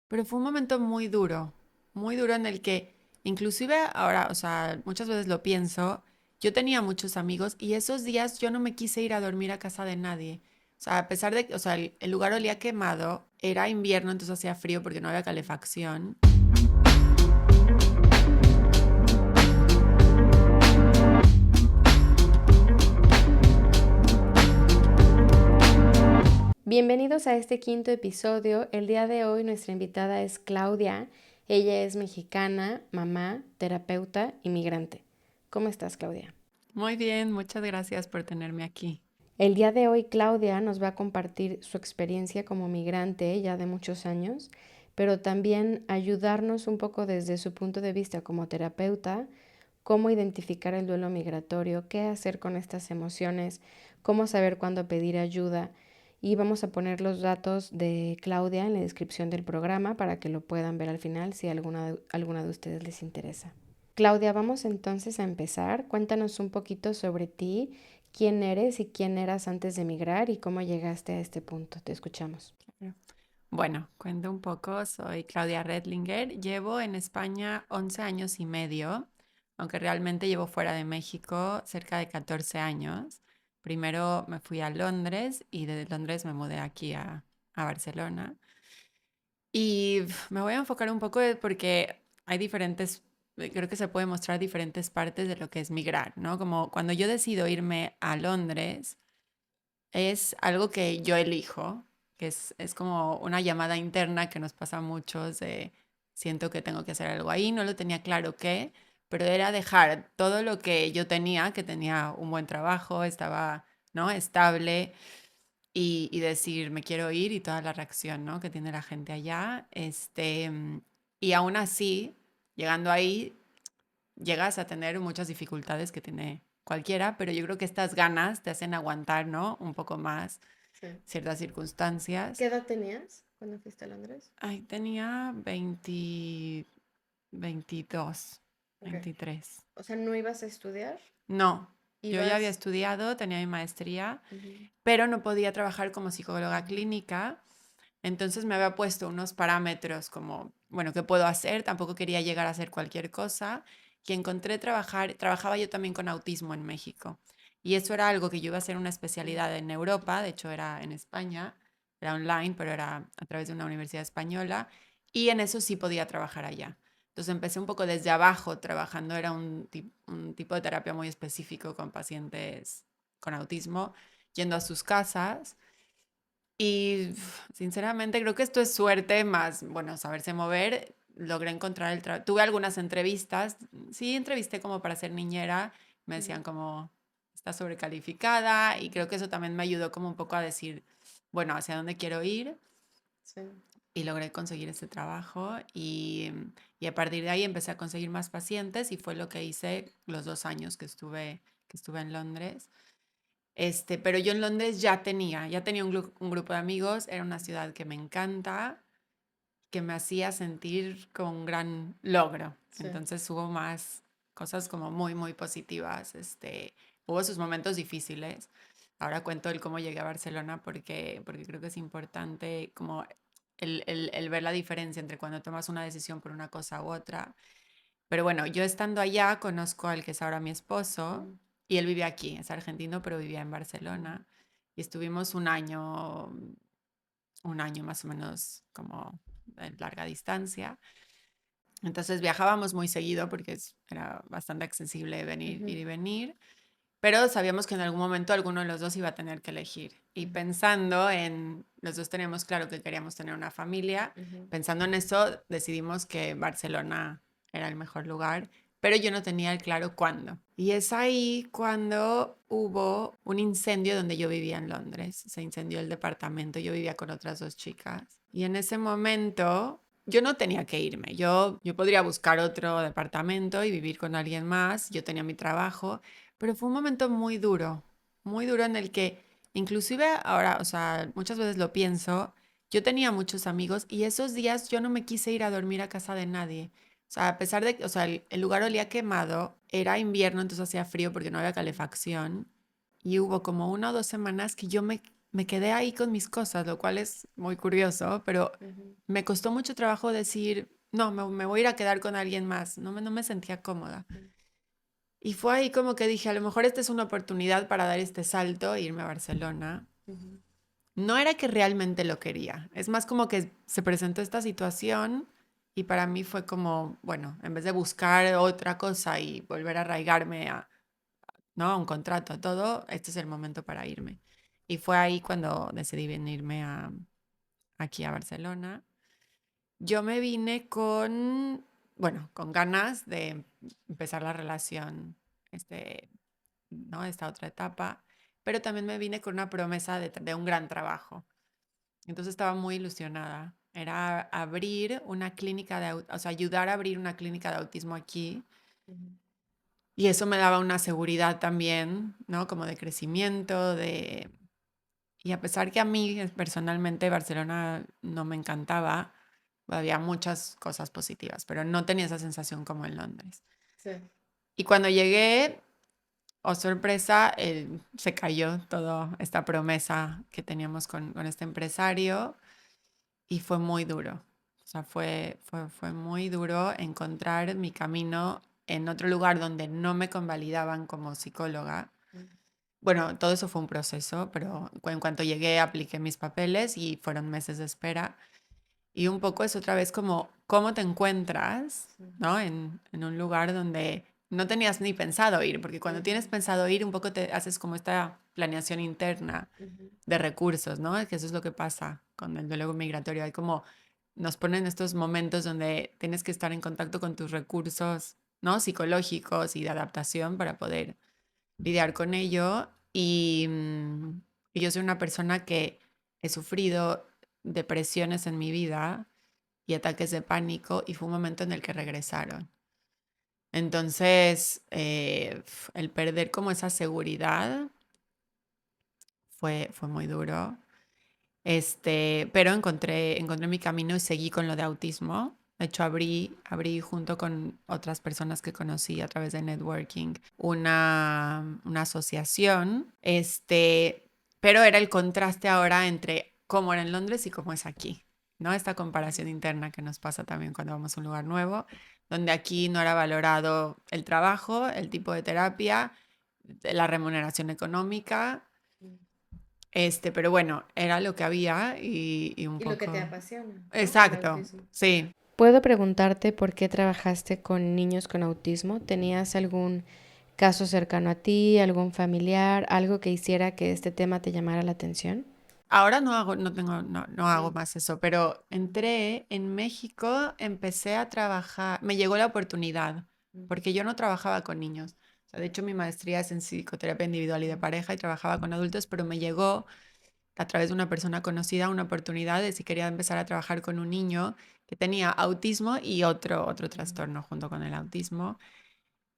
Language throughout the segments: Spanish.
Pero fue un momento muy duro en el que inclusive ahora, o sea, muchas veces lo pienso, yo tenía muchos amigos y esos días yo no me quise ir a dormir a casa de nadie. O sea, a pesar de que, o sea, el lugar olía quemado, era invierno, entonces hacía frío porque no había calefacción. Bienvenidos a este quinto episodio. El día de hoy nuestra invitada es Claudia. Ella es mexicana, mamá, terapeuta y migrante. ¿Cómo estás, Claudia? Muy bien, muchas gracias por tenerme aquí. El día de hoy Claudia nos va a compartir su experiencia como migrante ya de muchos años, pero también ayudarnos un poco desde su punto de vista como terapeuta, cómo identificar el duelo migratorio, qué hacer con estas emociones, cómo saber cuándo pedir ayuda. Y vamos a poner los datos de Claudia en la descripción del programa para que lo puedan ver al final si alguna de ustedes les interesa. Claudia, vamos entonces a empezar. Cuéntanos un poquito sobre ti, quién eres y quién eras antes de emigrar y cómo llegaste a este punto. Te escuchamos. Bueno, cuento un poco, soy Claudia Redlinger, llevo en España 11 años y medio, aunque realmente llevo fuera de México cerca de 14 años. Primero me fui a Londres y de Londres me mudé aquí a Barcelona. Y me voy a enfocar un poco porque hay diferentes, creo que se puede mostrar diferentes partes de lo que es migrar, ¿no? Como cuando yo decido irme a Londres, es algo que yo elijo, que es como una llamada interna que nos pasa a muchos de siento que tengo que hacer algo ahí, no lo tenía claro qué, pero era dejar todo lo que yo tenía, que tenía un buen trabajo, estaba, ¿no? Estable y decir me quiero ir y toda la reacción, ¿no? Que tiene la gente allá, y aún así, llegando ahí, llegas a tener muchas dificultades que tiene cualquiera, pero yo creo que estas ganas te hacen aguantar, ¿no? Un poco más Sí. ciertas ¿Qué circunstancias. edad tenías cuando fuiste a Londres? Ay, tenía 22, Ok. 23. O sea, ¿no ibas a estudiar? No, yo ya había Ibas... estudiado, tenía mi maestría, Ujú. pero no podía trabajar como psicóloga clínica. Entonces me había puesto unos parámetros como, bueno, ¿qué puedo hacer? Tampoco quería llegar a hacer cualquier cosa. Y encontré trabajaba yo también con autismo en México. Y eso era algo que yo iba a hacer una especialidad en Europa, de hecho era en España, era online, pero era a través de una universidad española. Y en eso sí podía trabajar allá. Entonces empecé un poco desde abajo trabajando, era un tipo de terapia muy específico con pacientes con autismo, yendo a sus casas y sinceramente creo que esto es suerte más, bueno, saberse mover. Logré encontrar el trabajo. Tuve algunas entrevistas. Sí, entrevisté como para ser niñera. Me Ujú. decían como, está sobrecalificada y creo que eso también me ayudó como un poco a decir, bueno, hacia dónde quiero ir Sí. y logré conseguir ese trabajo y a partir de ahí empecé a conseguir más pacientes y fue lo que hice los 2 años que estuve en Londres. Pero yo en Londres ya tenía un grupo de amigos, era una ciudad que me encanta, que me hacía sentir con un gran logro. Sí. Entonces hubo más cosas como muy, muy positivas. Hubo sus momentos difíciles. Ahora cuento el cómo llegué a Barcelona porque creo que es importante como el ver la diferencia entre cuando tomas una decisión por una cosa u otra. Pero bueno, yo estando allá conozco al que es ahora mi esposo Ujú. y él vive aquí, es argentino, pero vivía en Barcelona y estuvimos un año más o menos como en larga distancia. Entonces viajábamos muy seguido porque era bastante accesible venir, ir Ujú. y venir, pero sabíamos que en algún momento alguno de los dos iba a tener que elegir. Y pensando en, los dos teníamos claro que queríamos tener una familia, Ujú. pensando en eso decidimos que Barcelona era el mejor lugar, pero yo no tenía el claro cuándo. Y es ahí cuando hubo un incendio donde yo vivía en Londres. Se incendió el departamento, yo vivía con otras dos chicas. Y en ese momento yo no tenía que irme. Yo podría buscar otro departamento y vivir con alguien más. Yo tenía mi trabajo, pero fue un momento muy duro en el que inclusive ahora, o sea, muchas veces lo pienso, yo tenía muchos amigos y esos días yo no me quise ir a dormir a casa de nadie. O sea, a pesar de que, o sea, el lugar olía quemado, era invierno, entonces hacía frío porque no había calefacción y hubo como 1 o 2 semanas que yo me me quedé ahí con mis cosas, lo cual es muy curioso, pero Ujú, me costó mucho trabajo decir, no, me voy a ir a quedar con alguien más, no me sentía cómoda. ujú, Y fue ahí como que dije, a lo mejor esta es una oportunidad para dar este salto e irme a Barcelona. ujú, No era que realmente lo quería, es más como que se presentó esta situación y para mí fue como, bueno, en vez de buscar otra cosa y volver a arraigarme a, ¿no? a un contrato, a todo, este es el momento para irme. Y fue ahí cuando decidí venirme aquí a Barcelona. Yo me vine con, bueno, con ganas de empezar la relación, este, ¿no? Esta otra etapa, pero también me vine con una promesa de un gran trabajo. Entonces estaba muy ilusionada. Era abrir una clínica o sea, ayudar a abrir una clínica de autismo aquí. ujú, Y eso me daba una seguridad también, ¿no? Como de crecimiento, Y a pesar que a mí personalmente Barcelona no me encantaba, había muchas cosas positivas, pero no tenía esa sensación como en Londres. sí, Y cuando llegué, oh sorpresa, se cayó toda esta promesa que teníamos con este empresario. Y fue muy duro. O sea, fue muy duro encontrar mi camino en otro lugar donde no me convalidaban como psicóloga. ujú, Bueno, todo eso fue un proceso, pero en cuanto llegué apliqué mis papeles y fueron meses de espera. Y un poco es otra vez como cómo te encuentras, ¿no? En un lugar donde no tenías ni pensado ir, porque cuando ujú, tienes pensado ir, un poco te haces como esta planeación interna ujú, de recursos, ¿no? Que eso es lo que pasa con el duelo migratorio. Hay como nos ponen estos momentos donde tienes que estar en contacto con tus recursos, ¿no? Psicológicos y de adaptación para poder lidiar con ello. Y yo soy una persona que he sufrido depresiones en mi vida y ataques de pánico y fue un momento en el que regresaron. Entonces, el perder como esa seguridad fue muy duro. Pero encontré mi camino y seguí con lo de autismo. De hecho, abrí junto con otras personas que conocí a través de networking una asociación, pero era el contraste ahora entre cómo era en Londres y cómo es aquí, ¿no? Esta comparación interna que nos pasa también cuando vamos a un lugar nuevo, donde aquí no era valorado el trabajo, el tipo de terapia, la remuneración económica, ujú. pero bueno, era lo que había y un Y lo que te poco... apasiona, ¿no? El Exacto, autismo. sí. ¿Puedo preguntarte por qué trabajaste con niños con autismo? ¿Tenías algún caso cercano a ti, algún familiar, algo que hiciera que este tema te llamara la atención? Ahora no hago, no tengo, no hago Sí. más eso, pero entré en México, empecé a trabajar, me llegó la oportunidad, porque yo no trabajaba con niños. O sea, de hecho, mi maestría es en psicoterapia individual y de pareja y trabajaba con adultos, pero me llegó a través de una persona conocida una oportunidad de si quería empezar a trabajar con un niño que tenía autismo y otro trastorno junto con el autismo.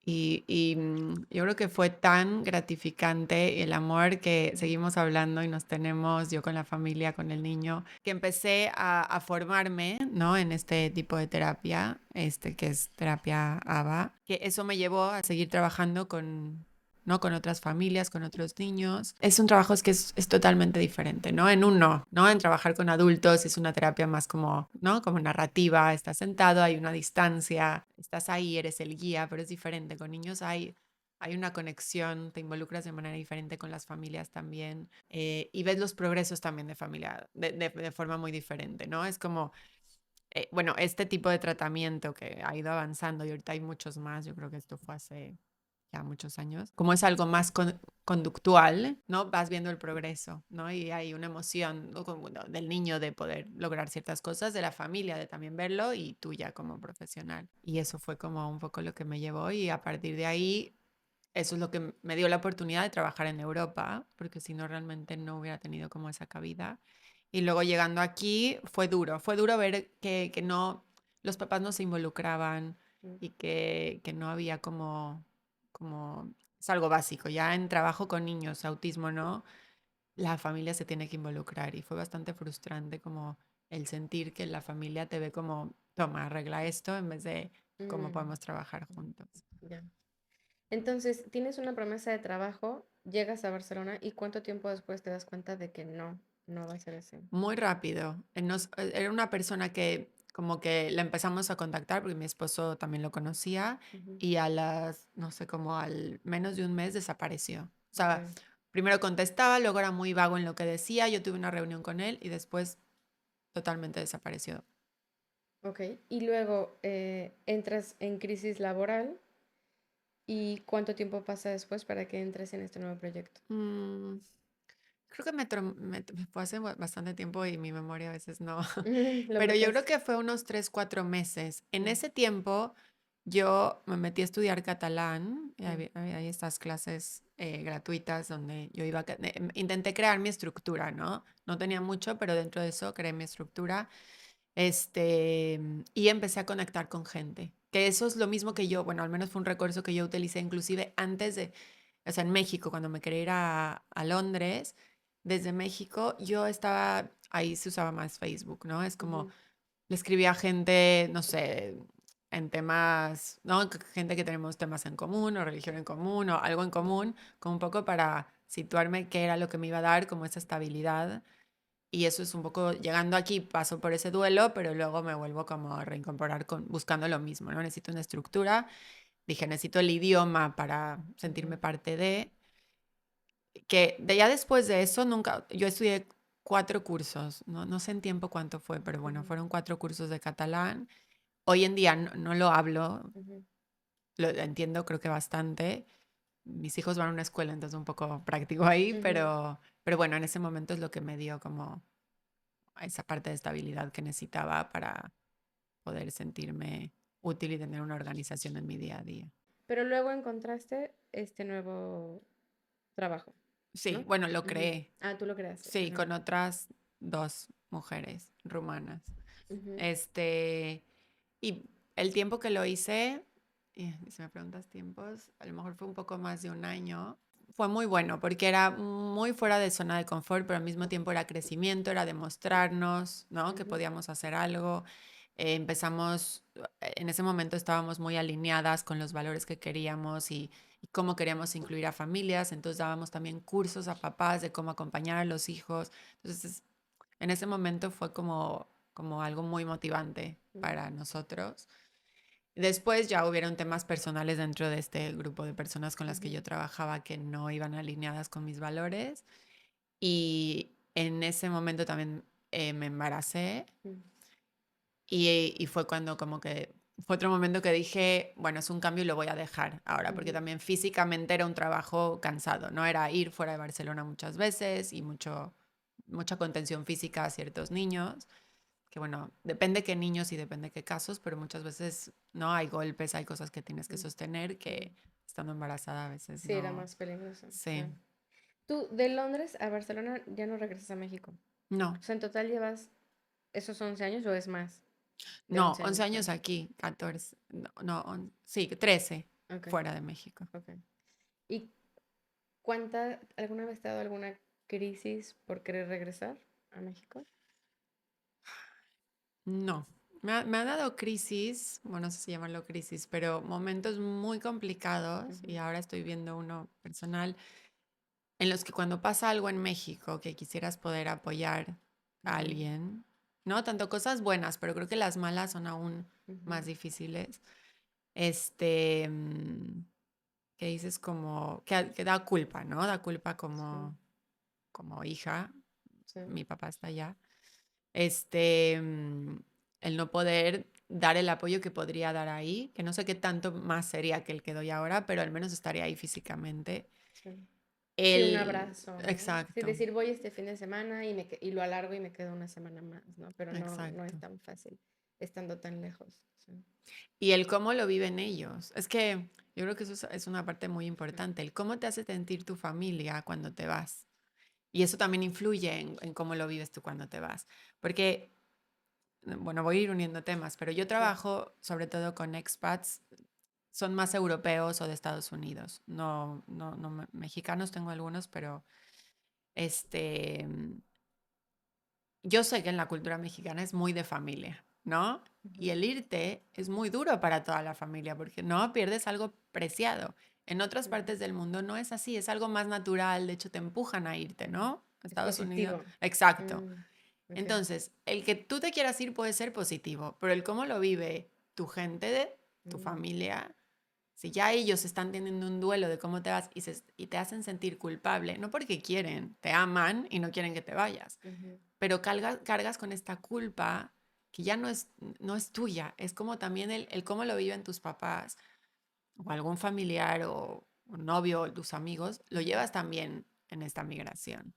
Yo creo que fue tan gratificante el amor que seguimos hablando y nos tenemos, yo con la familia, con el niño, que empecé a formarme, ¿no? En este tipo de terapia, que es terapia ABA, que eso me llevó a seguir trabajando ¿no? Con otras familias, con otros niños. Es un trabajo que es totalmente diferente, ¿no? En uno, ¿no? En trabajar con adultos es una terapia más como, ¿no? Como narrativa, estás sentado, hay una distancia, estás ahí, eres el guía, pero es diferente. Con niños hay una conexión, te involucras de manera diferente con las familias también y ves los progresos también de familia de forma muy diferente, ¿no? Es como, bueno, este tipo de tratamiento que ha ido avanzando y ahorita hay muchos más, yo creo que esto fue hace ya muchos años, como es algo más conductual, ¿no? Vas viendo el progreso, ¿no? Y hay una emoción, ¿no? Como, bueno, del niño de poder lograr ciertas cosas, de la familia de también verlo y tuya como profesional. Y eso fue como un poco lo que me llevó y a partir de ahí, eso es lo que me dio la oportunidad de trabajar en Europa, porque si no realmente no hubiera tenido como esa cabida. Y luego llegando aquí fue duro ver que no, los papás no se involucraban y que no había como, es algo básico, ya en trabajo con niños, autismo, ¿no? La familia se tiene que involucrar y fue bastante frustrante como el sentir que la familia te ve como, toma, arregla esto en vez de cómo Mm, podemos trabajar juntos. ya. Entonces, tienes una promesa de trabajo, llegas a Barcelona y ¿cuánto tiempo después te das cuenta de que no, no va a ser así? Muy rápido. Era una persona que como que la empezamos a contactar porque mi esposo también lo conocía Ujú. y no sé, como al menos de un mes desapareció. O Ok, sea, primero contestaba, luego era muy vago en lo que decía, yo tuve una reunión con él y después totalmente desapareció. ok. Y luego entras en crisis laboral y ¿cuánto tiempo pasa después para que entres en este nuevo proyecto? Mm, Creo que me fue hace bastante tiempo y mi memoria a veces no. Lo Pero yo creo bloqueas. que fue unos 3, 4 meses. En Mm, ese tiempo yo me metí a estudiar catalán. Y mm, había estas clases gratuitas donde yo iba, intenté crear mi estructura, ¿no? No tenía mucho, pero dentro de eso creé mi estructura. Y empecé a conectar con gente. Que eso es lo mismo que yo, bueno, al menos fue un recurso que yo utilicé inclusive antes de, o sea, en México, cuando me quería ir a Londres, desde México, yo estaba, ahí se usaba más Facebook, ¿no? Es como, ujú, le escribía a gente, no sé, en temas, ¿no? Gente que tenemos temas en común o religión en común o algo en ujú, común, como un poco para situarme qué era lo que me iba a dar como esa estabilidad. Y eso es un poco, llegando aquí paso por ese duelo, pero luego me vuelvo como a reincorporar buscando lo mismo, ¿no? Necesito una estructura. Dije, necesito el idioma para sentirme ujú, parte de ya después de eso, nunca, yo estudié 4 cursos, no sé en tiempo cuánto fue, pero bueno, ujú, fueron 4 cursos de catalán. Hoy en día no lo hablo, ujú, lo entiendo creo que bastante. Mis hijos van a una escuela, entonces un poco práctico ahí, ujú. pero bueno, en ese momento es lo que me dio como esa parte de estabilidad que necesitaba para poder sentirme útil y tener una organización en mi día a día. Pero luego encontraste este nuevo trabajo, Sí, ¿no? bueno, lo Ujú. creé. Ah, tú lo creaste. Sí, Ajá. con otras 2 mujeres rumanas. Ujú, Este, y el tiempo que lo hice, si me preguntas tiempos, a lo mejor fue un poco más de un año. Fue muy bueno porque era muy fuera de zona de confort, pero al mismo tiempo era crecimiento, era demostrarnos, ¿no? Que ujú, podíamos hacer algo. Empezamos, en ese momento estábamos muy alineadas con los valores que queríamos y cómo queríamos incluir a familias. Entonces dábamos también cursos a papás de cómo acompañar a los hijos. Entonces, en ese momento fue como algo muy motivante ujú, para nosotros. Después ya hubieron temas personales dentro de este grupo de personas con las que ujú, yo trabajaba que no iban alineadas con mis valores. Y en ese momento también me embaracé ujú, y fue cuando como que fue otro momento que dije, bueno, es un cambio y lo voy a dejar ahora, porque ujú, también físicamente era un trabajo cansado, ¿no? Era ir fuera de Barcelona muchas veces y mucha contención física a ciertos niños, que bueno, depende qué niños y depende qué casos, pero muchas veces, ¿no? Hay golpes, hay cosas que tienes que ujú, sostener ujú. que estando embarazada a veces Sí, era no. más peligroso, Sí, claro. Tú, de Londres a Barcelona ya no regresas a México. no, O sea, en total llevas esos 11 años o es más de no, 11 11 años fuera. años aquí, 14, no, no, sí, 13 Ok, fuera de México. ok. ¿Y alguna vez te ha dado alguna crisis por querer regresar a México? No, me ha dado crisis, bueno, no sé si llamarlo crisis, pero momentos muy complicados, y Ujú, ahora estoy viendo uno personal, en los que cuando pasa algo en México que quisieras poder apoyar a ujú, alguien, ¿no? Tanto cosas buenas, pero creo que las malas son aún más ujú, difíciles. Este, mm, que dices como, que da culpa, ¿no? Da culpa sí, como hija, sí. mi papá está allá. este, mm, el no poder dar el apoyo que podría dar ahí, que no sé qué tanto más sería que el que doy ahora, pero al menos estaría ahí físicamente. Sí. Sí, un El, abrazo, ¿no? Sí, exacto, decir voy este fin de semana y lo alargo y me quedo una semana más, ¿no? Pero no, no es exacto. tan fácil estando tan lejos. Sí. Y el cómo lo viven ellos. Es que yo creo que eso es una parte muy importante, el cómo te hace sentir tu familia cuando te vas. Y eso también influye en cómo lo vives tú cuando te vas. Porque, bueno, voy a ir uniendo temas, pero yo Sí. trabajo sobre todo con expats son más europeos o de Estados Unidos. No, mexicanos tengo algunos, pero este, mm, yo sé que en la cultura mexicana es muy de familia, ¿no? Ujú, Y el irte es muy duro para toda la familia porque no pierdes algo preciado. En otras Ujú. partes del mundo no es así, es algo más natural, de hecho te empujan a irte, ¿no? A Es Estados Unidos. positivo. Exacto. Mm, ok. Entonces, el que tú te quieras ir puede ser positivo, pero el cómo lo vive tu gente, tu Mm, familia, si ya ellos están teniendo un duelo de cómo te vas y te hacen sentir culpable, no porque quieren, te aman y no quieren que te vayas, ujú, pero cargas con esta culpa que ya no es tuya, es como también el cómo lo viven tus papás o algún familiar o un novio o tus amigos, lo ujú, llevas también en esta migración.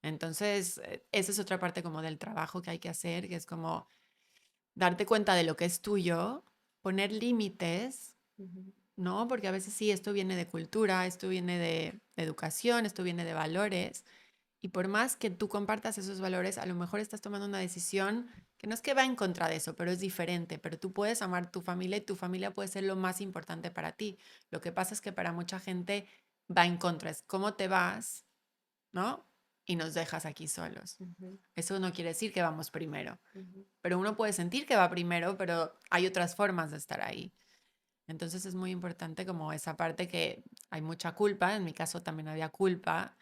Entonces, esa es otra parte como del trabajo que hay que hacer, que es como darte cuenta de lo que es tuyo, poner límites, ujú, ¿no? Porque a veces sí, esto viene de cultura, esto viene de educación, esto viene de valores. Y por más que tú compartas esos valores, a lo mejor estás tomando una decisión que no es que va en contra de eso, pero es diferente. Pero tú puedes amar tu familia y tu familia puede ser lo más importante para ti. Lo que pasa es que para mucha gente va en contra. Es cómo te vas, ¿no? Y nos dejas aquí solos. ujú, Eso no quiere decir que vamos primero. ujú. Pero uno puede sentir que va primero, pero hay otras formas de estar ahí. Entonces es muy importante como esa parte que hay mucha culpa. En mi caso también había culpa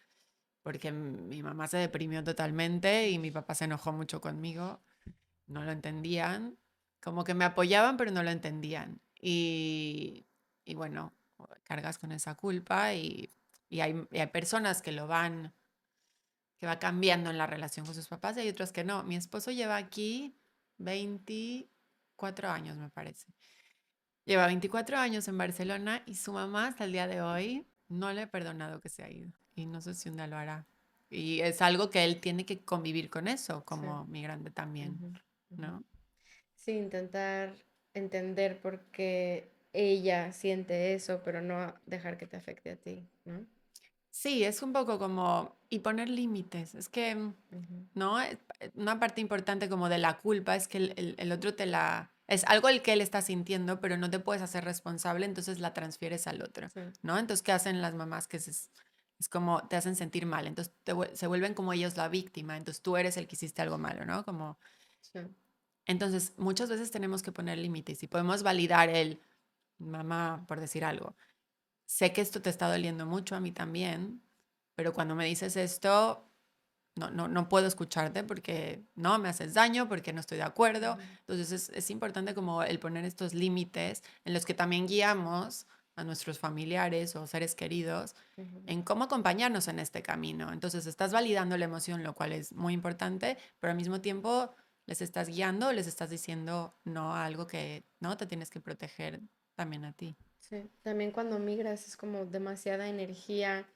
porque mi mamá se deprimió totalmente y mi papá se enojó mucho conmigo. No lo entendían. Como que me apoyaban, pero no lo entendían. Y bueno, cargas con esa culpa y hay personas que lo van, que va cambiando en la relación con sus papás y hay otros que no. Mi esposo lleva aquí 24 años, me parece. Lleva 24 años en Barcelona y su mamá hasta el día de hoy no le ha perdonado que se ha ido. Y no sé si un día lo hará. Y es algo que él tiene que convivir con eso, Sí. como migrante también, Ujú, ujú. ¿no? Sí, intentar entender por qué ella siente eso, pero no dejar que te afecte a ti, ¿no? Sí, es un poco como, y poner límites. Es que, Ujú, ¿no? Una parte importante como de la culpa es que el otro te la... Es algo el que él está sintiendo, pero no te puedes hacer responsable, entonces la transfieres al otro, sí, ¿no? Entonces, ¿qué hacen las mamás? Que es como te hacen sentir mal, entonces se vuelven como ellos la víctima, entonces tú eres el que hiciste algo malo, ¿no? Como, sí. entonces, muchas veces tenemos que poner límites y podemos validar el, mamá, por decir algo, sé que esto te está doliendo mucho a mí también, pero cuando me dices esto, no puedo escucharte porque no me haces daño, porque no estoy de acuerdo. Ujú, Entonces es importante como el poner estos límites en los que también guiamos a nuestros familiares o seres queridos ujú. en cómo acompañarnos en este camino. Entonces estás validando la emoción, lo cual es muy importante, pero al mismo tiempo les estás guiando, les estás diciendo no a algo que no te tienes que proteger también a ti. Sí, también cuando migras es como demasiada energía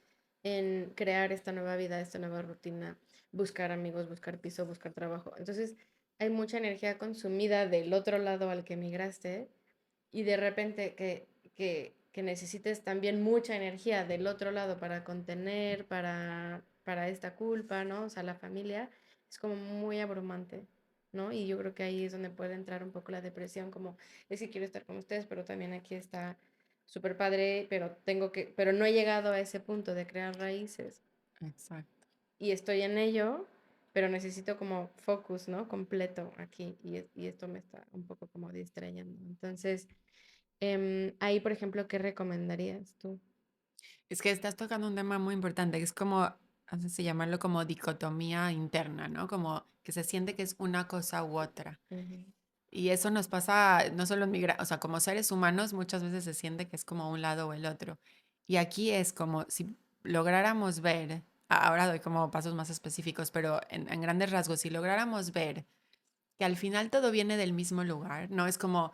en crear esta nueva vida, esta nueva rutina, buscar amigos, buscar piso, buscar trabajo. Entonces, hay mucha energía consumida del otro lado al que migraste y de repente que necesites también mucha energía del otro lado para contener, para esta culpa, ¿no? O sea, la familia es como muy abrumante, ¿no? Y yo creo que ahí es donde puede entrar un poco la depresión, como es que quiero estar con ustedes, pero también aquí está súper padre, pero no he llegado a ese punto de crear raíces Exacto. y estoy en ello, pero necesito como focus, ¿no? Completo aquí y esto me está un poco como distrayendo. Entonces, ahí, por ejemplo, ¿qué recomendarías tú? Es que estás tocando un tema muy importante, que es como, no sé si llamarlo como dicotomía interna, ¿no? Como que se siente que es una cosa u otra. Ujú, Y eso nos pasa no solo en o sea, como seres humanos muchas veces se siente que es como un lado o el otro. Y aquí es como si lográramos ver, ahora doy como pasos más específicos, pero en grandes rasgos, si lográramos ver que al final todo viene del mismo lugar, ¿no? Es como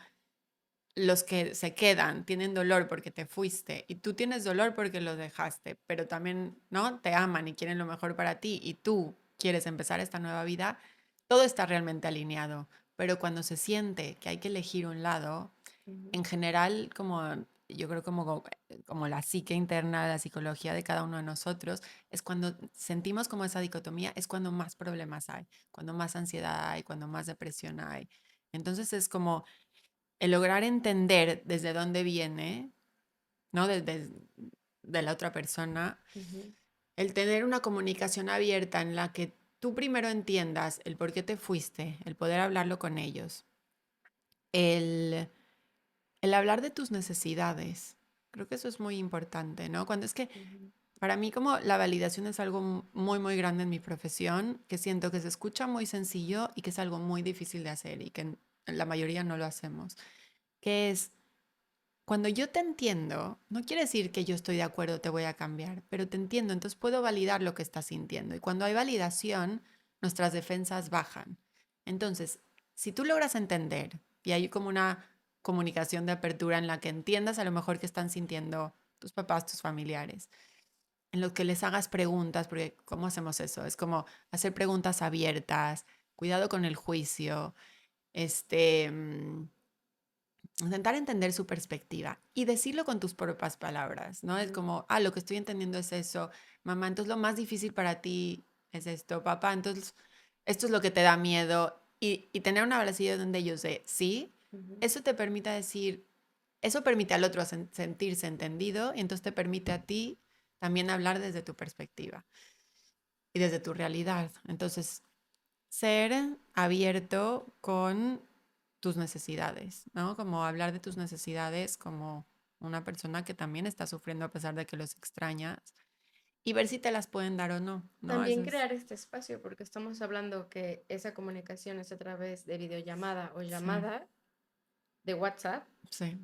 los que se quedan tienen dolor porque te fuiste y tú tienes dolor porque lo dejaste, pero también, ¿no? Te aman y quieren lo mejor para ti y tú quieres empezar esta nueva vida, todo está realmente alineado. Pero cuando se siente que hay que elegir un lado, ujú, en general, como yo creo como la psique interna, la psicología de cada uno de nosotros, es cuando sentimos como esa dicotomía, es cuando más problemas hay, cuando más ansiedad hay, cuando más depresión hay. Entonces es como el lograr entender desde dónde viene, ¿no? Desde de la otra persona, ujú, el tener una comunicación abierta en la que tú primero entiendas el por qué te fuiste, el poder hablarlo con ellos, el, el hablar de tus necesidades, Creo que eso es muy importante, ¿no? Cuando es que Ujú. para mí como la validación es algo muy, muy grande en mi profesión, que siento que se escucha muy sencillo y que es algo muy difícil de hacer y que la mayoría no lo hacemos, que es, cuando yo te entiendo, no quiere decir que yo estoy de acuerdo, te voy a cambiar, pero te entiendo, entonces puedo validar lo que estás sintiendo. Y cuando hay validación, nuestras defensas bajan. Entonces, si tú logras entender y hay como una comunicación de apertura en la que entiendas a lo mejor qué están sintiendo tus papás, tus familiares, en los que les hagas preguntas, porque ¿cómo hacemos eso? Es como hacer preguntas abiertas, cuidado con el juicio, este, intentar entender su perspectiva y decirlo con tus propias palabras, ¿no? Es Ujú. como, lo que estoy entendiendo es eso, mamá, entonces lo más difícil para ti es esto, papá, entonces esto es lo que te da miedo y tener una balancilla donde ellos de sí, Ujú. eso te permite decir, eso permite al otro sentirse entendido y entonces te permite a ti también hablar desde tu perspectiva y desde tu realidad. Entonces, ser abierto con tus necesidades, ¿no? Como hablar de tus necesidades como una persona que también está sufriendo a pesar de que los extrañas y ver si te las pueden dar o no, ¿no? Eso También es, crear este espacio, porque estamos hablando que esa comunicación es a través de videollamada o sí, llamada de WhatsApp, sí,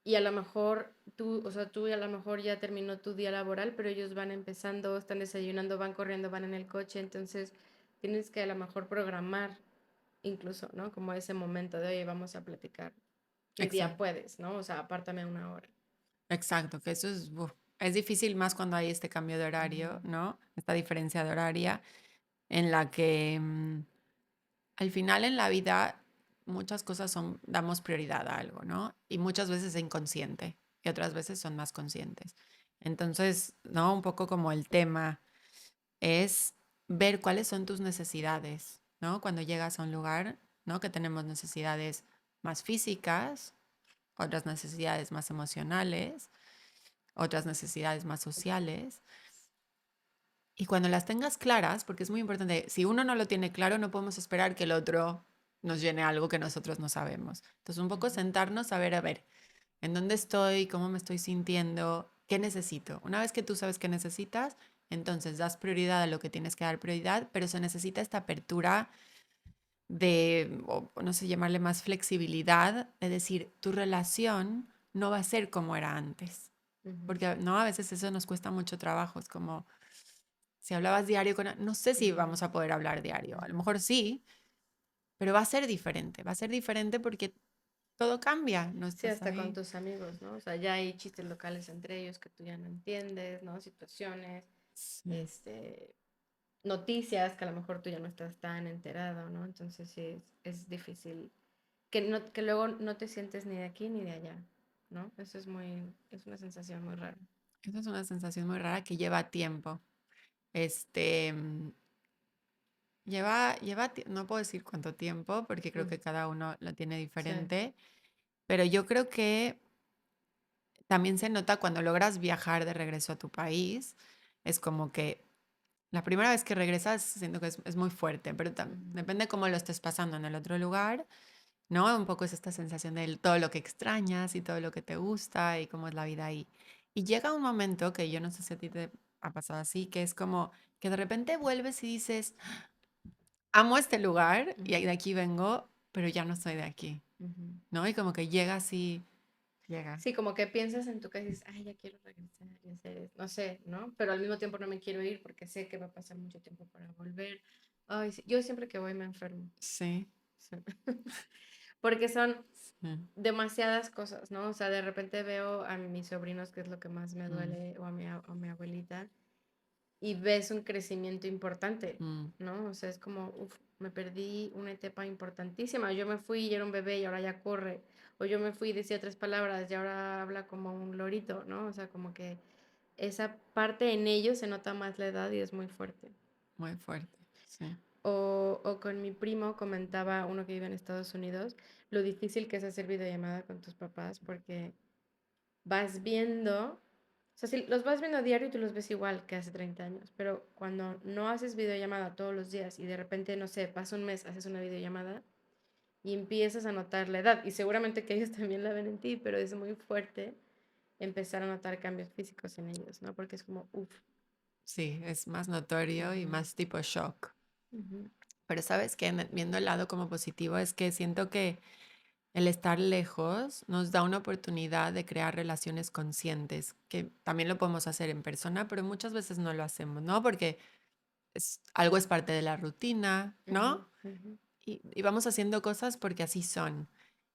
y a lo mejor tú, o sea, tú a lo mejor ya terminó tu día laboral, pero ellos van empezando, están desayunando, van corriendo, van en el coche, entonces tienes que a lo mejor programar incluso, ¿no? Como ese momento de, oye, vamos a platicar, ¿qué día exacto, puedes, ¿no? O sea, apártame una hora. exacto, que eso es difícil más cuando hay este cambio de horario, Ujú. ¿no? Esta diferencia de horaria en la que al final en la vida muchas cosas son, damos prioridad a algo, ¿no? Y muchas veces es inconsciente y otras veces son más conscientes. Entonces, ¿no? Un poco como el tema es ver cuáles son tus necesidades, ¿no? Cuando llegas a un lugar, ¿no? Que tenemos necesidades más físicas, otras necesidades más emocionales, otras necesidades más sociales. Y cuando las tengas claras, porque es muy importante, si uno no lo tiene claro, no podemos esperar que el otro nos llene algo que nosotros no sabemos. Entonces, un poco Ujú. sentarnos a ver, ¿en dónde estoy? ¿Cómo me estoy sintiendo? ¿Qué necesito? Una vez que tú sabes qué necesitas, entonces das prioridad a lo que tienes que dar prioridad, pero se necesita esta apertura de, o no sé, llamarle más flexibilidad, de decir, tu relación no va a ser como era antes. Ujú. Porque, ¿no? A veces eso nos cuesta mucho trabajo. Es como, si hablabas diario con... No sé si Ujú. vamos a poder hablar diario. A lo Ujú. mejor sí, pero va a ser diferente. Va a ser diferente porque todo cambia. No Sí, estás hasta con ahí. tus amigos, ¿no? O sea, ya hay chistes locales entre ellos que tú ya no entiendes, ¿no? Situaciones, Sí. este, noticias que a lo mejor tú ya no estás tan enterado, ¿no? Entonces sí, es difícil. Que, no, que luego no te sientes ni de aquí ni de allá, ¿no? Eso es muy, es una sensación muy rara. Esa es una sensación muy rara que lleva tiempo. Este, no puedo decir cuánto tiempo porque creo Mm. que cada uno lo tiene Sí. diferente, pero yo creo que también se nota cuando logras viajar de regreso a tu país. Es como que la primera vez que regresas siento que es muy fuerte, pero Ujú. depende cómo lo estés pasando en el otro lugar, ¿no? Un poco es esta sensación de todo lo que extrañas y todo lo que te gusta y cómo es la vida ahí. Y llega un momento que yo no sé si a ti te ha pasado así, que es como que de repente vuelves y dices, amo este lugar y Ujú. de aquí vengo, pero ya no soy de aquí, Ujú. ¿no? Y como que llega así, llega. Sí, como que piensas en tu casa y dices, ay, ya quiero regresar y hacer esto. No sé, ¿no? Pero al mismo tiempo no me quiero ir porque sé que va a pasar mucho tiempo para volver. Ay, sí, yo siempre que voy me enfermo. Sí, Sí. Porque son sí, demasiadas cosas, ¿no? O sea, de repente veo a mis sobrinos, que es lo que más me mm, duele, o a mi abuelita, y ves un crecimiento importante, mm, ¿no? O sea, es como, uff, me perdí una etapa importantísima. Yo me fui y era un bebé y ahora ya corre. O yo me fui y decía tres palabras y ahora habla como un lorito, ¿no? O sea, como que esa parte en ellos se nota más la edad y es muy fuerte. muy fuerte, sí. O con mi primo comentaba uno que vive en Estados Unidos, lo difícil que es hacer videollamada con tus papás porque vas viendo, o sea, si los vas viendo a diario y tú los ves igual que hace 30 años, pero cuando no haces videollamada todos los días y de repente, no sé, pasa un mes, haces una videollamada y empiezas a notar la edad y seguramente que ellos también la ven en ti, pero es muy fuerte empezar a notar cambios físicos en ellos, ¿no? Porque es como, uff. Sí, es más notorio y más tipo shock. Ujú, Pero sabes que viendo el lado como positivo es que siento que el estar lejos nos da una oportunidad de crear relaciones conscientes, que también lo podemos hacer en persona, pero muchas veces no lo hacemos, ¿no? Porque algo es parte de la rutina, ujú, ¿no? ujú, Y vamos haciendo cosas porque así son.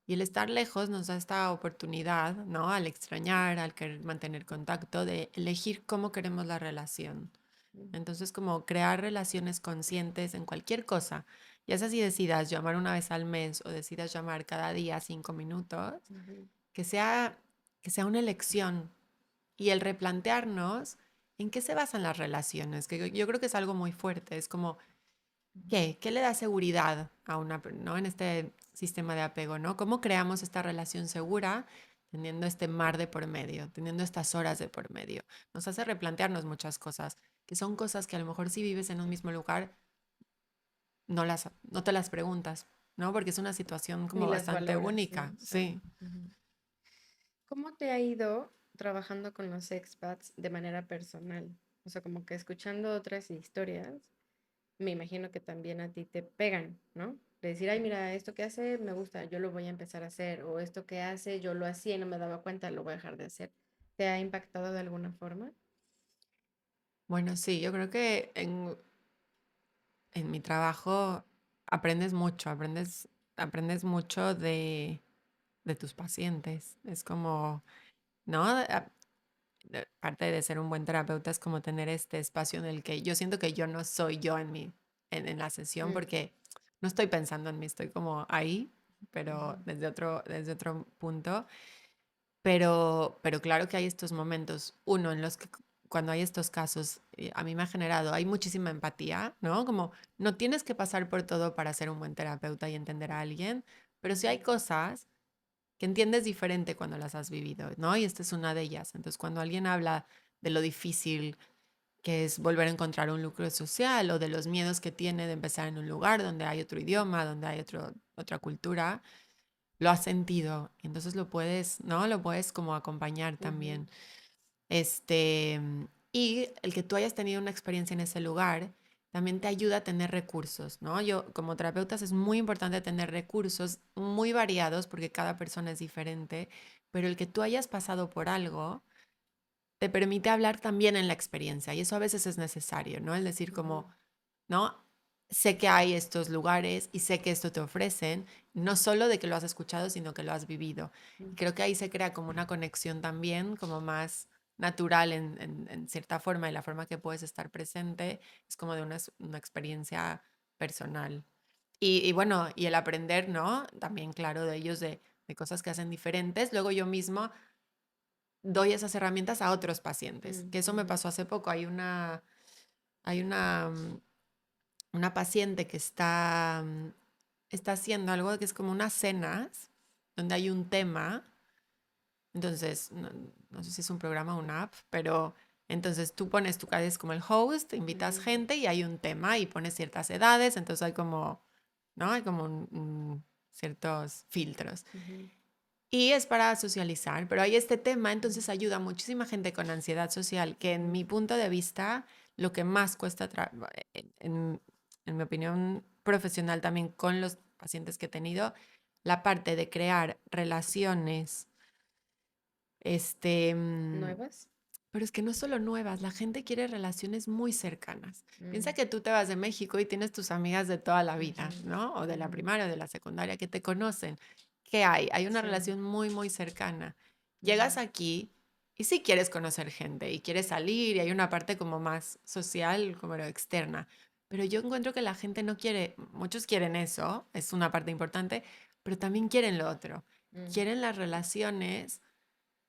Y el estar lejos nos da esta oportunidad, ¿no? Al extrañar, al querer mantener contacto, de elegir cómo queremos la relación. ujú, Entonces, como crear relaciones conscientes en cualquier cosa, ya sea si decidas llamar una vez al mes o decidas llamar cada día 5 minutos, ujú, que sea, que sea una elección y el replantearnos en qué se basan las relaciones, que yo creo que es algo muy fuerte, es como, ¿qué? ¿Qué le da seguridad a una, ¿no? En este sistema de apego, ¿no? ¿Cómo creamos esta relación segura teniendo este mar de por medio, teniendo estas horas de por medio? Nos hace replantearnos muchas cosas, que son cosas que a lo mejor si vives en un mismo lugar no te las preguntas, ¿no? Porque es una situación ni como las bastante valoras, ¿no? única, Sí. sí. Ujú. ¿Cómo te ha ido trabajando con los expats de manera personal? O sea, como que escuchando otras historias, me imagino que también a ti te pegan, ¿no? De decir, ay, mira, esto que hace me gusta, yo lo voy a empezar a hacer, o esto que hace yo lo hacía y no me daba cuenta, lo voy a dejar de hacer. ¿Te ha impactado de alguna forma? Bueno, sí, yo creo que en mi trabajo aprendes mucho, aprendes mucho de tus pacientes. Es como, ¿no? Parte de ser un buen terapeuta es como tener este espacio en el que yo siento que yo no soy yo en la sesión Mm, porque no estoy pensando en mí, estoy como ahí, pero ujú, desde otro punto. Pero claro que hay estos momentos, uno, en los que cuando hay estos casos, a mí me ha generado, hay muchísima empatía, ¿no? Como no tienes que pasar por todo para ser un buen terapeuta y entender a alguien, pero sí hay cosas que entiendes diferente cuando las has vivido, ¿no? Y esta es una de ellas. Entonces, cuando alguien habla de lo difícil que es volver a encontrar un lucro social o de los miedos que tiene de empezar en un lugar donde hay otro idioma, donde hay otra cultura, lo has sentido. Entonces lo puedes, ¿no? Lo puedes como acompañar ujú, también. Este, y el que tú hayas tenido una experiencia en ese lugar también te ayuda a tener recursos, ¿no? Yo, como terapeutas, es muy importante tener recursos muy variados porque cada persona es diferente, pero el que tú hayas pasado por algo te permite hablar también en la experiencia y eso a veces es necesario, ¿no? El decir ujú, como, ¿no? Sé que hay estos lugares y sé que esto te ofrecen, no solo de que lo has escuchado, sino que lo has vivido. Y ujú, creo que ahí se crea como una conexión también, como más natural en cierta forma, y la forma que puedes estar presente es como de una experiencia personal. Y bueno, y el aprender, ¿no? También, claro, de ellos, de cosas que hacen diferentes. Luego yo mismo doy esas herramientas a otros pacientes, mm, que eso me ujú, pasó hace poco. Hay una paciente que está haciendo algo que es como unas cenas donde hay un tema. Entonces, no sé si es un programa o una app, pero entonces tú pones, tú eres como el host, invitas ujú, gente y hay un tema y pones ciertas edades, entonces hay como, ¿no? Hay como ciertos filtros. ujú, Y es para socializar, pero hay este tema, entonces ayuda a muchísima gente con ansiedad social, que en ujú, mi punto de vista, lo que más cuesta, en mi opinión profesional también con los pacientes que he tenido, la parte de crear relaciones, este, ¿nuevas? pero es que no solo nuevas, la gente quiere relaciones muy cercanas. Piensa Mm, que tú te vas de México y tienes tus amigas de toda la vida, ujú, ¿no? O de la ujú, primaria o de la secundaria que te conocen. ¿Qué hay? Hay una sí, relación muy, muy cercana. Llegas ujú, aquí y sí quieres conocer gente y quieres salir y hay una parte como más social, como lo externa. Pero yo encuentro que la gente no quiere, muchos quieren eso, es una parte importante, pero también quieren lo otro. mm, Quieren las relaciones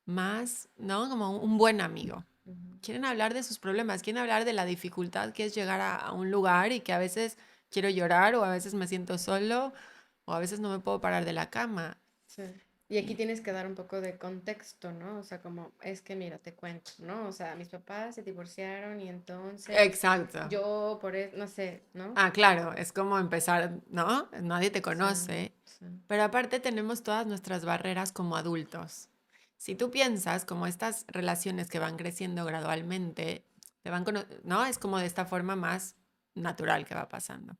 más, ¿no? Como un buen amigo. ujú, Quieren hablar de sus problemas, quieren hablar de la dificultad que es llegar a un lugar y que a veces quiero llorar o a veces me siento solo o a veces no me puedo parar de la cama. sí. Y aquí Y- tienes que dar un poco de contexto, ¿no? O sea, como, es que mira, te cuento, ¿no? O sea, mis papás se divorciaron y entonces Exacto. yo por eso, no sé, ¿no? Ah, claro, es como empezar, ¿no? Nadie te Sí, conoce, sí. pero aparte tenemos todas nuestras barreras como adultos. si tú piensas como estas relaciones que van creciendo gradualmente, ¿no? Es como de esta forma más natural que va pasando.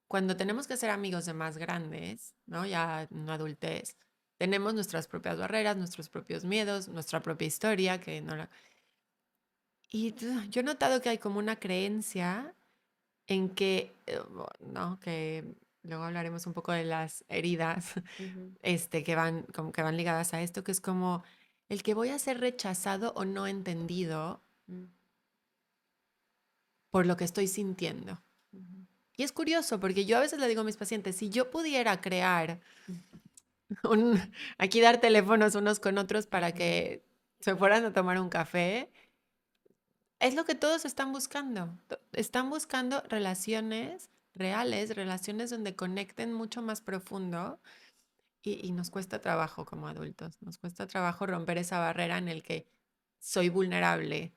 Cuando tenemos que ser amigos de más grandes, ¿no? Ya en adultez, tenemos nuestras propias barreras, nuestros propios miedos, nuestra propia historia, que no la... Y yo he notado que hay como una creencia en que, ¿no? Que luego hablaremos un poco de las heridas, Ujú, como que van ligadas a esto, que es como el que voy a ser rechazado o no entendido mm, por lo que estoy sintiendo. ujú, Y es curioso porque yo a veces le digo a mis pacientes, si yo pudiera crear mm, un, aquí dar teléfonos unos con otros para ujú, que se fueran a tomar un café, es lo que todos están buscando. Están buscando relaciones reales, relaciones donde conecten mucho más profundo y nos cuesta trabajo como adultos. Nos cuesta trabajo romper esa barrera en el que soy vulnerable,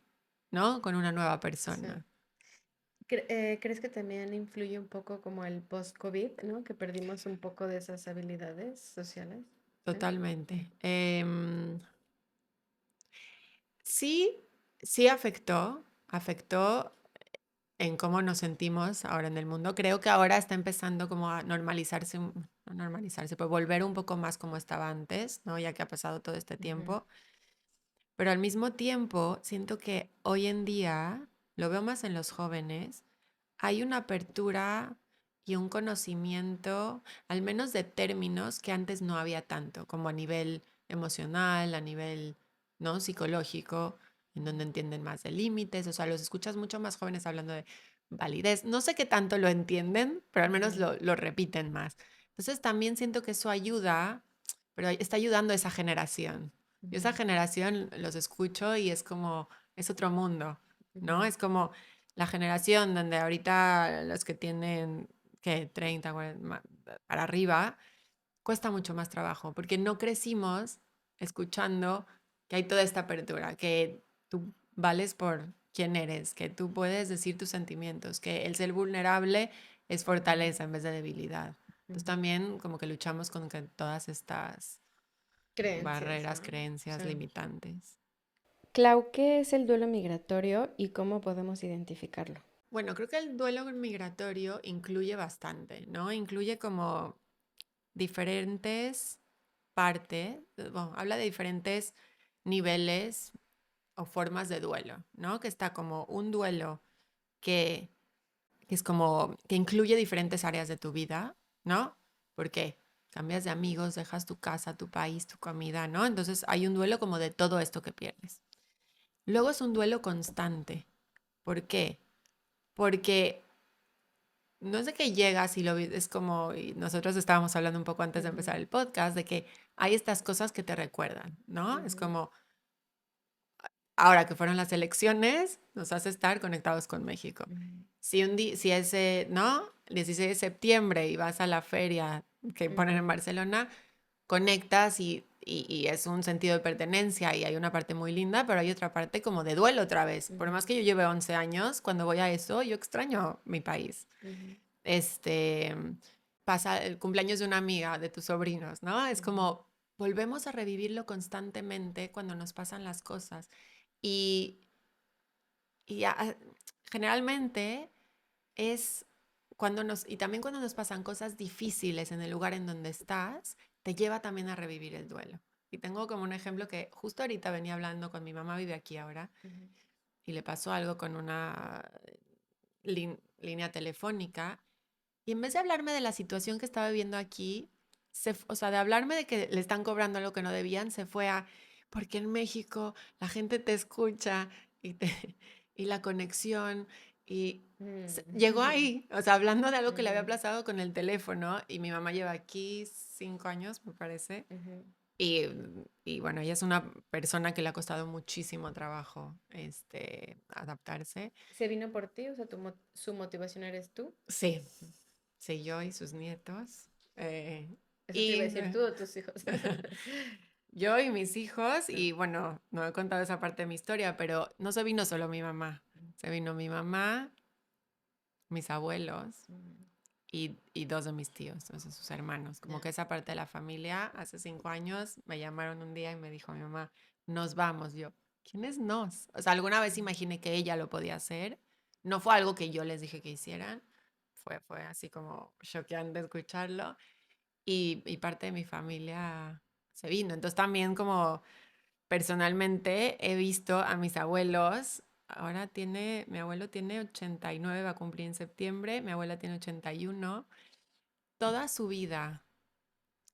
¿no? Con una nueva sí. persona. ¿Crees que también influye un poco como el post-COVID, ¿no? Que perdimos un poco de esas habilidades sociales. Sí. Totalmente. Sí, sí afectó en cómo nos sentimos ahora en el mundo. Creo que ahora está empezando como a normalizarse, no normalizarse, pero volver un poco más como estaba antes, ¿no? Ya que ha pasado todo este Ujú, tiempo. Pero al mismo tiempo, siento que hoy en día, lo veo más en los jóvenes, hay una apertura y un conocimiento, al menos de términos que antes no había tanto, como a nivel emocional, a nivel, ¿no? Psicológico, en donde entienden más de límites, o sea, los escuchas mucho más jóvenes hablando de validez. No sé qué tanto lo entienden, pero al menos ujú, lo repiten más. Entonces también siento que eso ayuda, pero está ayudando a esa generación. Yo esa ujú, generación los escucho y es como, es otro mundo, ¿no? ujú, Es como la generación donde ahorita los que tienen, que 30 40, para arriba, cuesta mucho más trabajo, porque no crecimos escuchando que hay toda esta apertura, que tú vales por quién eres, que tú puedes decir tus sentimientos, que el ser vulnerable es ujú, fortaleza en vez de debilidad. Entonces ujú. también como que luchamos con que todas estas Creencias, barreras, ¿no? creencias Sí. limitantes. Clau, ¿qué es el duelo migratorio y cómo podemos identificarlo? Bueno, creo que el duelo migratorio incluye bastante, ¿no? Incluye como diferentes partes, bueno, habla de diferentes niveles o formas de duelo, ¿no? Que está como un duelo que, que es como, que incluye diferentes áreas de tu vida, ¿no? Porque cambias de amigos, dejas tu casa, tu país, tu comida, ¿no? Entonces hay un duelo como de todo esto que pierdes. Luego es un duelo constante. ¿Por qué? Porque no es de que llegas y es como, y nosotros estábamos hablando un poco antes de Ujú, empezar el podcast, de que hay estas cosas que te recuerdan, ¿no? Es ujú, como, ahora que fueron las elecciones, nos hace estar conectados con México. ujú, Si ese, ¿no? El 16 de septiembre y vas a la feria que ponen en ujú, Barcelona, conectas y es un sentido de pertenencia y hay una parte muy linda, pero hay otra parte como de duelo otra vez. Por más ujú, que yo lleve 11 años, cuando voy a eso, yo extraño mi país. ujú, este, Pasa el cumpleaños de una amiga, de tus sobrinos, ¿no? Es ujú, como volvemos a revivirlo constantemente cuando nos pasan las cosas. Y, y generalmente es y también cuando nos pasan cosas difíciles en el lugar en donde estás, te lleva también a revivir el duelo. Y tengo como un ejemplo que justo ahorita venía hablando con mi mamá, vive aquí ahora, ujú, y le pasó algo con una línea telefónica. Y en vez de hablarme de la situación que estaba viviendo aquí, o sea, de hablarme de que le están cobrando algo que no debían, se fue a, porque en México la gente te escucha y la conexión, y llegó ujú, ahí, o sea, hablando de algo que le había ujú, aplazado con el teléfono, y mi mamá lleva aquí 5 años, me parece, ujú. y bueno, ella es una persona que le ha costado muchísimo trabajo adaptarse. ¿Se vino por ti? O sea, su motivación eres tú. Sí, sí, yo y sus nietos. Eso te iba a Y decir tú o tus hijos. yo y mis hijos, Ah, y bueno, no he contado esa parte de mi historia, pero no se vino solo mi mamá. Se vino mi mamá, mis abuelos, ujú, y dos de mis tíos, o sea, sus hermanos. Como Ya. que esa parte de la familia, hace 5 años me llamaron un día y me dijo mi mamá, nos vamos. Yo, ¿quiénes nos? O sea, alguna vez imaginé que ella lo podía hacer. No fue algo que yo les dije que hicieran. Fue así como choqueante escucharlo. Y parte de mi familia se vino. Entonces también como personalmente he visto a mis abuelos. Mi abuelo tiene 89, va a cumplir en septiembre, mi abuela tiene 81. Toda su vida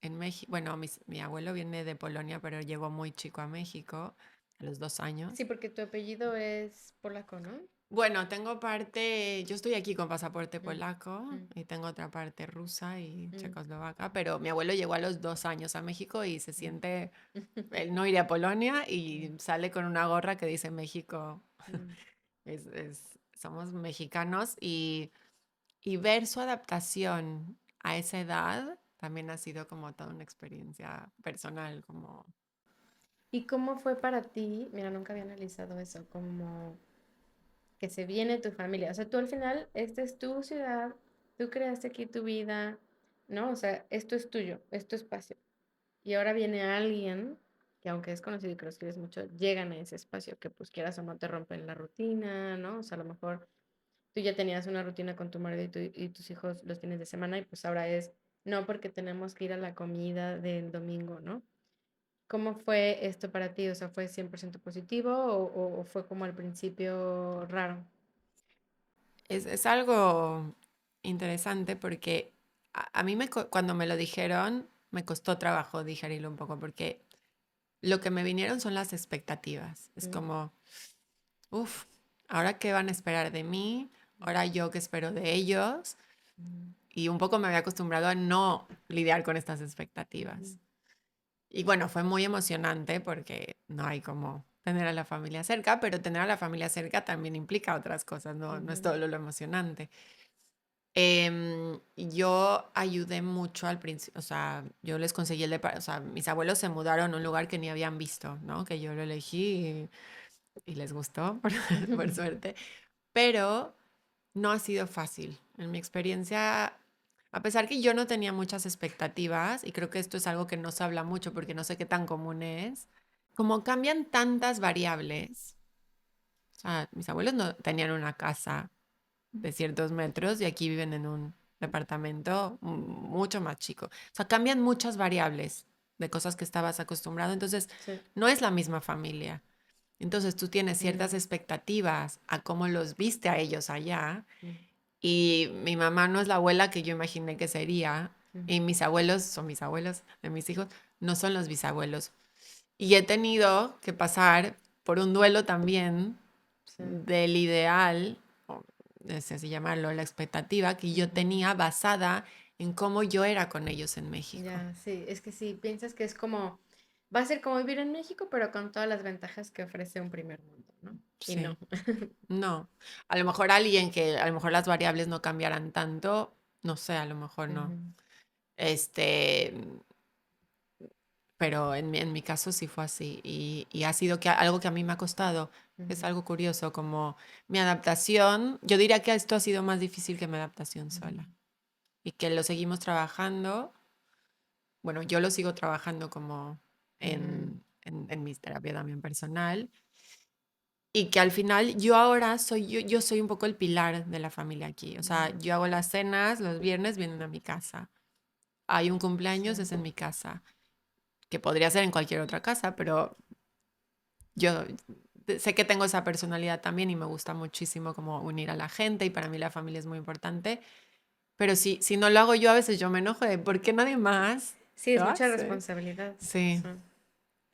en México, bueno, mi abuelo viene de Polonia, pero llegó muy chico a México, a los 2 años. Sí, porque tu apellido es polaco, ¿no? Bueno, tengo parte, yo estoy aquí con pasaporte Mm, polaco mm, y tengo otra parte rusa y mm, checoslovaca, pero mi abuelo llegó a los 2 años a México y se mm. siente, él no iría a Polonia Mm, y sale con una gorra que dice México. mm. Somos mexicanos y ver su adaptación a esa edad también ha sido como toda una experiencia personal, como ¿Y cómo fue para ti? Mira, nunca había analizado eso, como que se viene tu familia. O sea, tú al final, esta es tu ciudad, tú creaste aquí tu vida, ¿no? O sea, esto es tuyo, es tu espacio. Y ahora viene alguien que aunque es conocido y que los quieres mucho, llegan a ese espacio que pues quieras o no te rompen la rutina, ¿no? O sea, a lo mejor tú ya tenías una rutina con tu marido y tus hijos los fines de semana y pues ahora es, no porque tenemos que ir a la comida del domingo, ¿no? ¿Cómo fue esto para ti? O sea, ¿fue 100% positivo o fue como al principio raro? es algo interesante porque a mí cuando me lo dijeron me costó trabajo digerirlo un poco porque lo que me vinieron son las expectativas. Es Mm, como, uff, ¿ahora qué van a esperar de mí? mm, Ahora yo qué espero de ellos. mm, Y un poco me había acostumbrado a no lidiar con estas mm, expectativas. Y bueno, fue muy emocionante porque no hay como tener a la familia cerca, pero tener a la familia cerca también implica otras cosas, no es ujú, todo lo emocionante. Yo ayudé mucho al principio, o sea, yo les conseguí o sea, mis abuelos se mudaron a un lugar que ni habían visto, ¿no? Que yo lo elegí y les gustó, por suerte. Pero no ha sido fácil. En mi experiencia, a pesar que yo no tenía muchas expectativas, y creo que esto es algo que no se habla mucho porque no sé qué tan común es, como cambian tantas variables. O sea, mis abuelos no tenían una casa de ciertos metros y aquí viven en un departamento mucho más chico. O sea, cambian muchas variables de cosas que estabas acostumbrado. Entonces, sí. no es la misma familia. Entonces, tú tienes ciertas Mm, expectativas a cómo los viste a ellos allá mm, y mi mamá no es la abuela que yo imaginé que sería. mm, Y mis abuelos son mis abuelos de mis hijos, no son los bisabuelos. Y he tenido que pasar por un duelo también sí. del ideal, o no sé si llamarlo, la expectativa que yo Ujú. tenía basada en cómo yo era con ellos en México. Ya, sí, es que sí, piensas que es como, va a ser como vivir en México, pero con todas las ventajas que ofrece un primer mundo, ¿no? Y no. Sí, no. A lo mejor alguien que a lo mejor las variables no cambiaran tanto, no sé, a lo mejor no. Ujú, Este, pero en mi caso sí fue así y ha sido algo que a mí me ha costado. Es ujú, algo curioso, como mi adaptación, yo diría que esto ha sido más difícil que mi adaptación ujú, sola y que lo seguimos trabajando. Bueno, yo lo sigo trabajando como ujú, en mi terapia también personal y que al final yo ahora yo soy un poco el pilar de la familia aquí. O sea, ujú. yo hago las cenas, los viernes vienen a mi casa. Hay un Sí, cumpleaños, es en mi casa, que podría ser en cualquier otra casa, pero yo sé que tengo esa personalidad también y me gusta muchísimo como unir a la gente y para mí la familia es muy importante. Pero si no lo hago yo, a veces yo me enojo de por qué nadie más sí, es lo mucha hace. responsabilidad. Sí, Sí.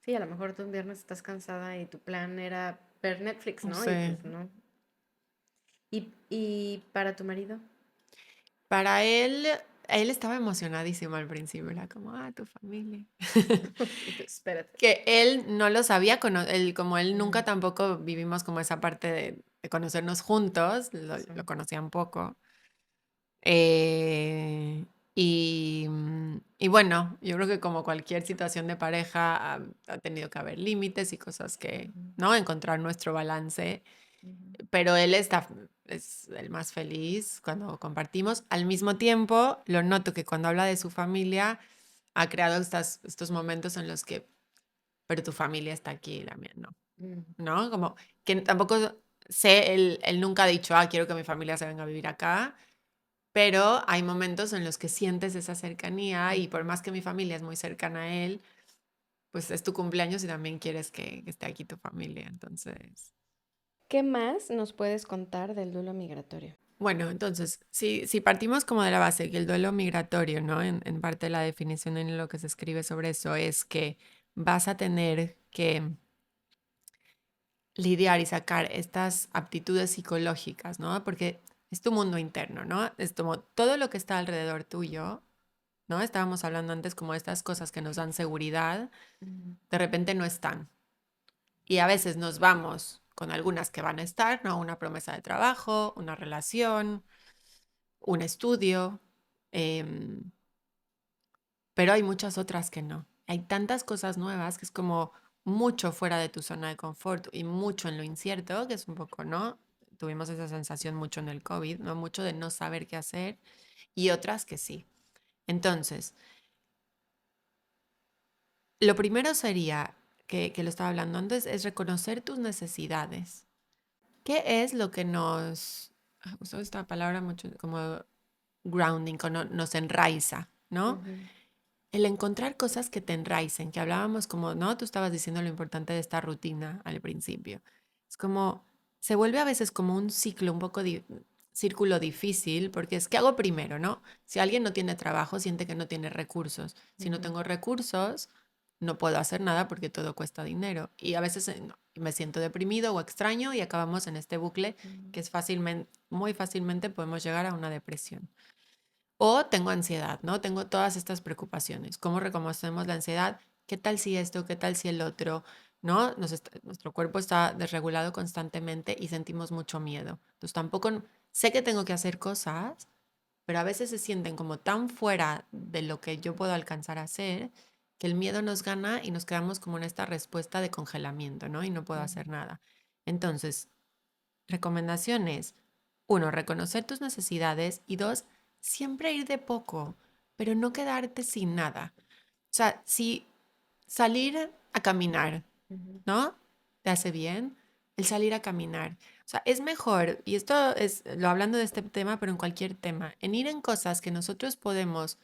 Sí, a lo mejor tú un viernes estás cansada y tu plan era ver Netflix, ¿no? Y sí. pues no. ¿Y para tu marido? Para él estaba emocionadísimo al principio, era como, tu familia. Y tú, espérate. Que él no lo sabía, como él Mm, nunca tampoco vivimos como esa parte de conocernos juntos, sí. lo conocía un poco. Eh, y bueno, yo creo que como cualquier situación de pareja ha tenido que haber límites y cosas que, Ujú, ¿no? Encontrar nuestro balance. Ujú. pero él es el más feliz cuando compartimos. Al mismo tiempo, lo noto que cuando habla de su familia, ha creado estos momentos en los que, pero tu familia está aquí, la mía no, Mm. ¿no? Como que tampoco sé, él nunca ha dicho, ah, quiero que mi familia se venga a vivir acá, pero hay momentos en los que sientes esa cercanía y por Ujú. más que mi familia es muy cercana a él, pues es tu cumpleaños y también quieres que esté aquí tu familia. Entonces, ¿Qué más nos puedes contar del duelo migratorio? bueno, entonces, si partimos como de la base que el duelo migratorio, ¿no? En parte la definición en lo que se escribe sobre eso es que vas a tener que lidiar y sacar estas aptitudes psicológicas, ¿no? Porque es tu mundo interno, ¿no? Es como todo lo que está alrededor tuyo, ¿no? Estábamos hablando antes como de estas cosas que nos dan seguridad, Ujú. de repente no están. Y a veces nos vamos con algunas que van a estar, ¿no? Una promesa de trabajo, una relación, un estudio, em, pero hay muchas otras que no. Hay tantas cosas nuevas que es como mucho fuera de tu zona de confort y mucho en lo incierto, que es un poco, ¿no? Tuvimos esa sensación mucho en el COVID, ¿no? Mucho de no saber qué hacer y otras que sí. Entonces, lo primero sería, que lo estaba hablando antes, es reconocer tus necesidades. ¿Qué es lo que uso esta palabra mucho como grounding, nos enraiza, ¿no? Ujú. El encontrar cosas que te enraicen, que hablábamos como, ¿no? Tú estabas diciendo lo importante de esta rutina al principio. Es como, se vuelve a veces como un ciclo, un poco círculo difícil, porque es, ¿qué hago primero, no? Si alguien no tiene trabajo, siente que no tiene recursos. Si no Ujú. tengo recursos, no puedo hacer nada porque todo cuesta dinero. Y a veces no, me siento deprimido o extraño y acabamos en este bucle Ujú. que es fácilmente, muy fácilmente podemos llegar a una depresión. O tengo ansiedad, ¿no? Tengo todas estas preocupaciones. ¿Cómo reconocemos la ansiedad? ¿Qué tal si esto? ¿Qué tal si el otro? ¿No? Nuestro cuerpo está desregulado constantemente y sentimos mucho miedo. Entonces tampoco sé que tengo que hacer cosas, pero a veces se sienten como tan fuera de lo que yo puedo alcanzar a hacer que el miedo nos gana y nos quedamos como en esta respuesta de congelamiento, ¿no? Y no puedo Ujú. hacer nada. Entonces, recomendaciones. Uno, reconocer tus necesidades y dos, siempre ir de poco, pero no quedarte sin nada. O sea, si salir a caminar, Ujú. ¿no? ¿Te hace bien? El salir a caminar. O sea, es mejor, y esto es lo hablando de este tema, pero en cualquier tema, en ir en cosas que nosotros podemos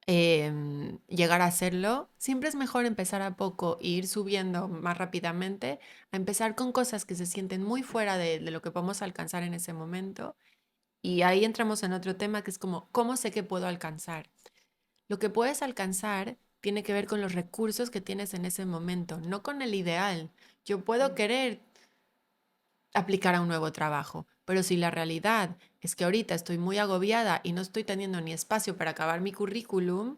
llegar a hacerlo, siempre es mejor empezar a poco e ir subiendo más rápidamente, a empezar con cosas que se sienten muy fuera de lo que podemos alcanzar en ese momento. Y ahí entramos en otro tema que es como, ¿cómo sé que puedo alcanzar? Lo que puedes alcanzar tiene que ver con los recursos que tienes en ese momento, no con el ideal. Yo puedo Mm. querer aplicar a un nuevo trabajo, pero si la realidad es que ahorita estoy muy agobiada y no estoy teniendo ni espacio para acabar mi currículum,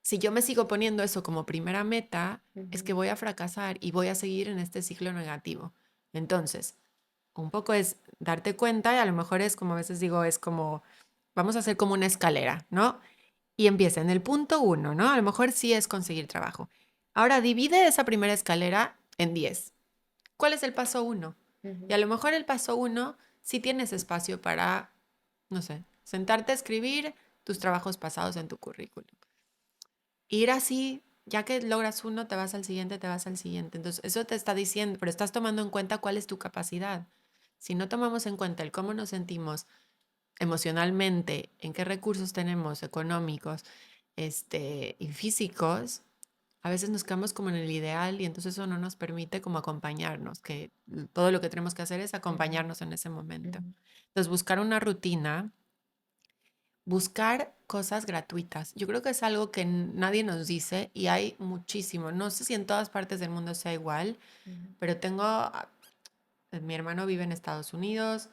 si yo me sigo poniendo eso como primera meta, es que Ujú. voy a fracasar y voy a seguir en este ciclo negativo. Entonces, un poco es darte cuenta y a lo mejor es como a veces digo, es como, vamos a hacer como una escalera, ¿no? Y empieza en el punto uno, ¿no? A lo mejor sí es conseguir trabajo. Ahora divide esa primera escalera en 10. ¿Cuál es el paso uno? Y Ujú. a lo mejor el paso uno sí tienes espacio para, no sé, sentarte a escribir tus trabajos pasados en tu currículum. Ir así, ya que logras uno, te vas al siguiente, te vas al siguiente. Entonces, eso te está diciendo, pero estás tomando en cuenta cuál es tu capacidad. Si no tomamos en cuenta el cómo nos sentimos emocionalmente, en qué recursos tenemos económicos, y físicos, a veces nos quedamos como en el ideal y entonces eso no nos permite como acompañarnos, que todo lo que tenemos que hacer es Ujú. acompañarnos en ese momento. Ujú. Entonces, buscar una rutina. Buscar cosas gratuitas. Yo creo que es algo que nadie nos dice y hay muchísimo. No sé si en todas partes del mundo sea igual, Ujú. pero mi hermano vive en Estados Unidos,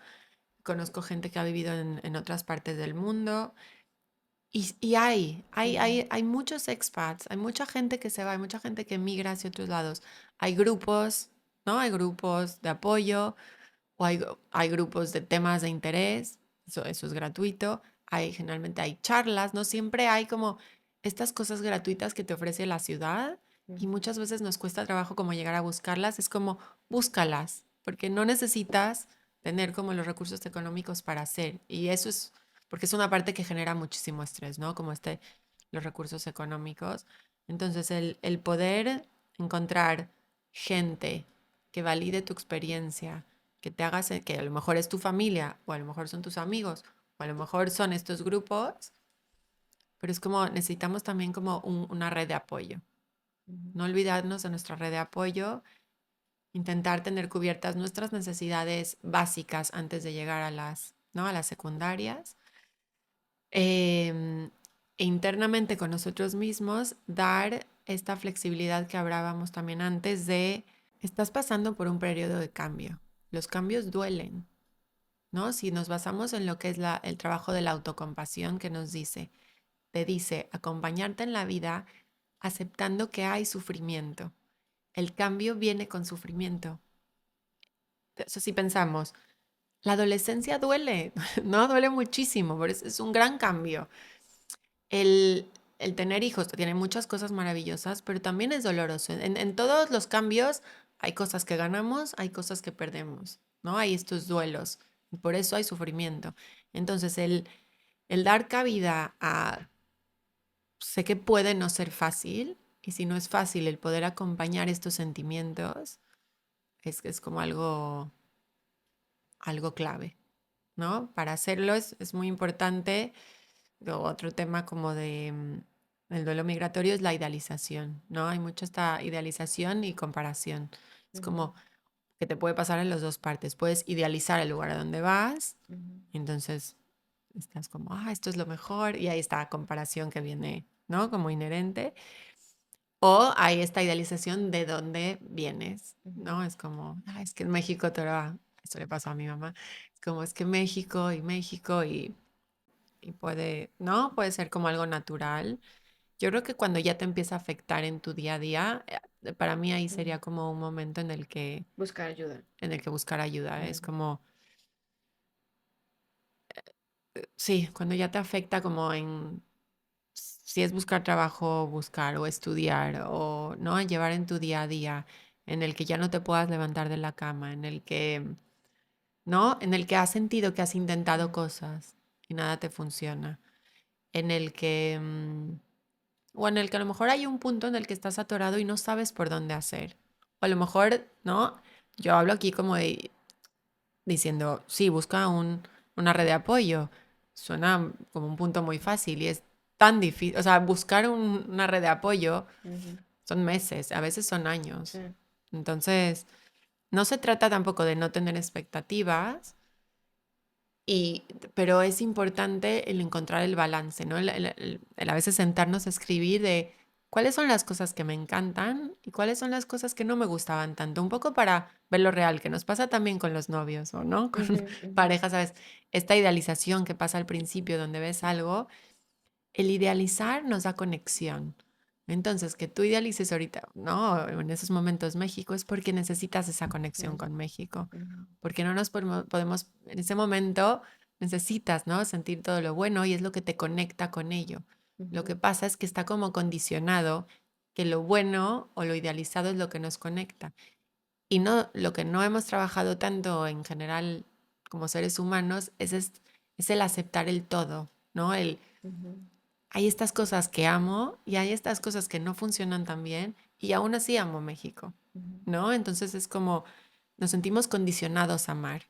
conozco gente que ha vivido en otras partes del mundo y Ujú. hay muchos expats, hay mucha gente que se va, hay mucha gente que migra hacia otros lados. Hay grupos, ¿no? Hay grupos de apoyo o hay grupos de temas de interés, eso es gratuito, generalmente hay charlas, no siempre hay como estas cosas gratuitas que te ofrece la ciudad y Ujú. muchas veces nos cuesta trabajo como llegar a buscarlas, es como búscalas, porque no necesitas tener como los recursos económicos para hacer. Y eso es, porque es una parte que genera muchísimo estrés, ¿no? Como los recursos económicos. Entonces, el poder encontrar gente que valide tu experiencia, que te hagas, que a lo mejor es tu familia, o a lo mejor son tus amigos, o a lo mejor son estos grupos, pero es como necesitamos también como una red de apoyo. Ujú. No olvidarnos de nuestra red de apoyo, intentar tener cubiertas nuestras necesidades básicas antes de llegar a ¿no? a las secundarias. Em, e internamente con nosotros mismos, dar esta flexibilidad que hablábamos también antes de, estás pasando por un periodo de cambio. Los cambios duelen, ¿no? Si nos basamos en lo que es el trabajo de la autocompasión que te dice acompañarte en la vida aceptando que hay sufrimiento. El cambio viene con sufrimiento. Eso sí pensamos, la adolescencia duele, ¿no? Duele muchísimo, pero es un gran cambio. El, el tener hijos tiene muchas cosas maravillosas, pero también es doloroso. En todos los cambios hay cosas que ganamos, hay cosas que perdemos, ¿no? Hay estos duelos, y por eso hay sufrimiento. Entonces, el dar cabida a, sé que puede no ser fácil, y si no es fácil el poder acompañar estos sentimientos, es como algo clave, ¿no? Para hacerlo es muy importante. Otro tema como de el duelo migratorio es la idealización, ¿no? Hay mucha esta idealización y comparación. Es Ujú, como que te puede pasar en las dos partes. Puedes idealizar el lugar a donde vas, ujú, entonces estás como, esto es lo mejor, y ahí está la comparación que viene, ¿no? Como inherente. O hay esta idealización de dónde vienes, ujú, ¿no? Es como, es que en México esto le pasó a mi mamá, es como, es que México y México y puede, ¿no? Puede ser como algo natural. Yo creo que cuando ya te empieza a afectar en tu día a día, para mí ahí ujú. sería como un momento Buscar ayuda. en el que buscar ayuda. Es Ujú, como, sí, cuando ya te afecta como en, si es buscar trabajo, buscar o estudiar o, ¿no? Llevar en tu día a día, en el que ya no te puedas levantar de la cama, en el que, ¿no? En el que has sentido que has intentado ujú, cosas y nada te funciona, en el que... o en el que a lo mejor hay un punto en el que estás atorado y no sabes por dónde hacer. O a lo mejor, ¿no? Yo hablo aquí como diciendo, sí, busca una red de apoyo. Suena como un punto muy fácil y es tan difícil. O sea, buscar una red de apoyo ujú. son meses, a veces son Sí. años. Entonces, no se trata tampoco de no tener expectativas, y, pero es importante el encontrar el balance, ¿no? El a veces sentarnos a escribir de cuáles son las cosas que me encantan y cuáles son las cosas que no me gustaban tanto, un poco para ver lo real, que nos pasa también con los novios o no, con Ujú, ujú, parejas, ¿sabes? Esta idealización que pasa al principio donde ves algo, el idealizar nos da conexión. Entonces, que tú idealices ahorita, ¿no? En esos momentos México es porque necesitas esa conexión ujú, con México, ujú, porque no nos podemos, en ese momento necesitas, ¿no? Sentir todo lo bueno y es lo que te conecta con ello. Lo que ujú, pasa es que está como condicionado que lo bueno o lo idealizado es lo que nos conecta. Y no, lo que no hemos trabajado tanto en general como seres humanos es el aceptar el todo, ¿no? ujú, Hay estas cosas que amo y hay estas cosas que no funcionan tan bien y aún así amo México, ujú, ¿no? Entonces es como nos sentimos condicionados a amar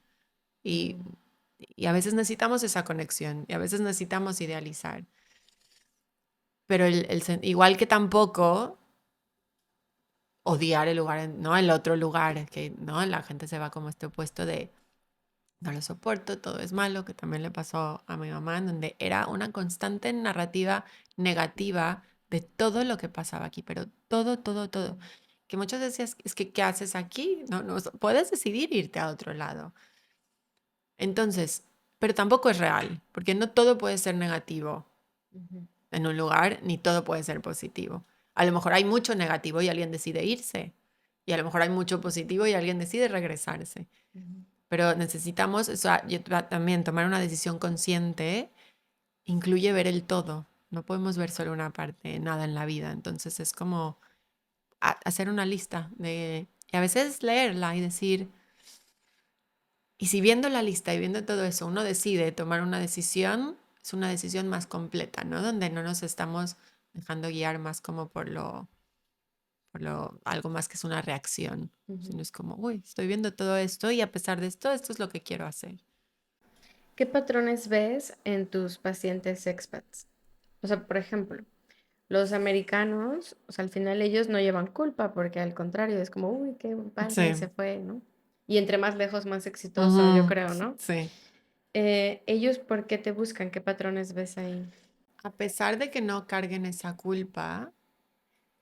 y, ujú, y a veces necesitamos esa conexión y a veces necesitamos idealizar, pero igual que tampoco odiar el lugar, ¿no? El otro lugar, que, ¿no? La gente se va como este opuesto de no lo soporto, todo es malo, que también le pasó a mi mamá, en donde era una constante narrativa negativa de todo lo que pasaba aquí, pero todo, todo, todo. Que muchas veces es que, ¿qué haces aquí? No, no, puedes decidir irte a otro lado. Entonces, pero tampoco es real, porque no todo puede ser negativo ujú, en un lugar, ni todo puede ser positivo. A lo mejor hay mucho negativo y alguien decide irse, y a lo mejor hay mucho positivo y alguien decide regresarse. ujú, Pero necesitamos, o sea, también tomar una decisión consciente incluye ver el todo. No podemos ver solo una parte, nada en la vida. Entonces es como hacer una lista y a veces leerla y decir, Y si viendo la lista y viendo todo eso uno decide tomar una decisión, es una decisión más completa, ¿no? Donde no nos estamos dejando guiar más como algo más que es una reacción, Ujú. sino es como, uy, estoy viendo todo esto y a pesar de esto es lo que quiero hacer. ¿Qué patrones ves en tus pacientes expats? O sea, por ejemplo, los americanos, o sea, al final ellos no llevan culpa porque al contrario, es como, uy, qué padre, Sí. se fue, ¿no? Y entre más lejos, más exitoso, yo Ujú, creo, ¿no? sí. Ellos, ¿por qué te buscan? ¿Qué patrones ves ahí? A pesar de que no carguen esa culpa,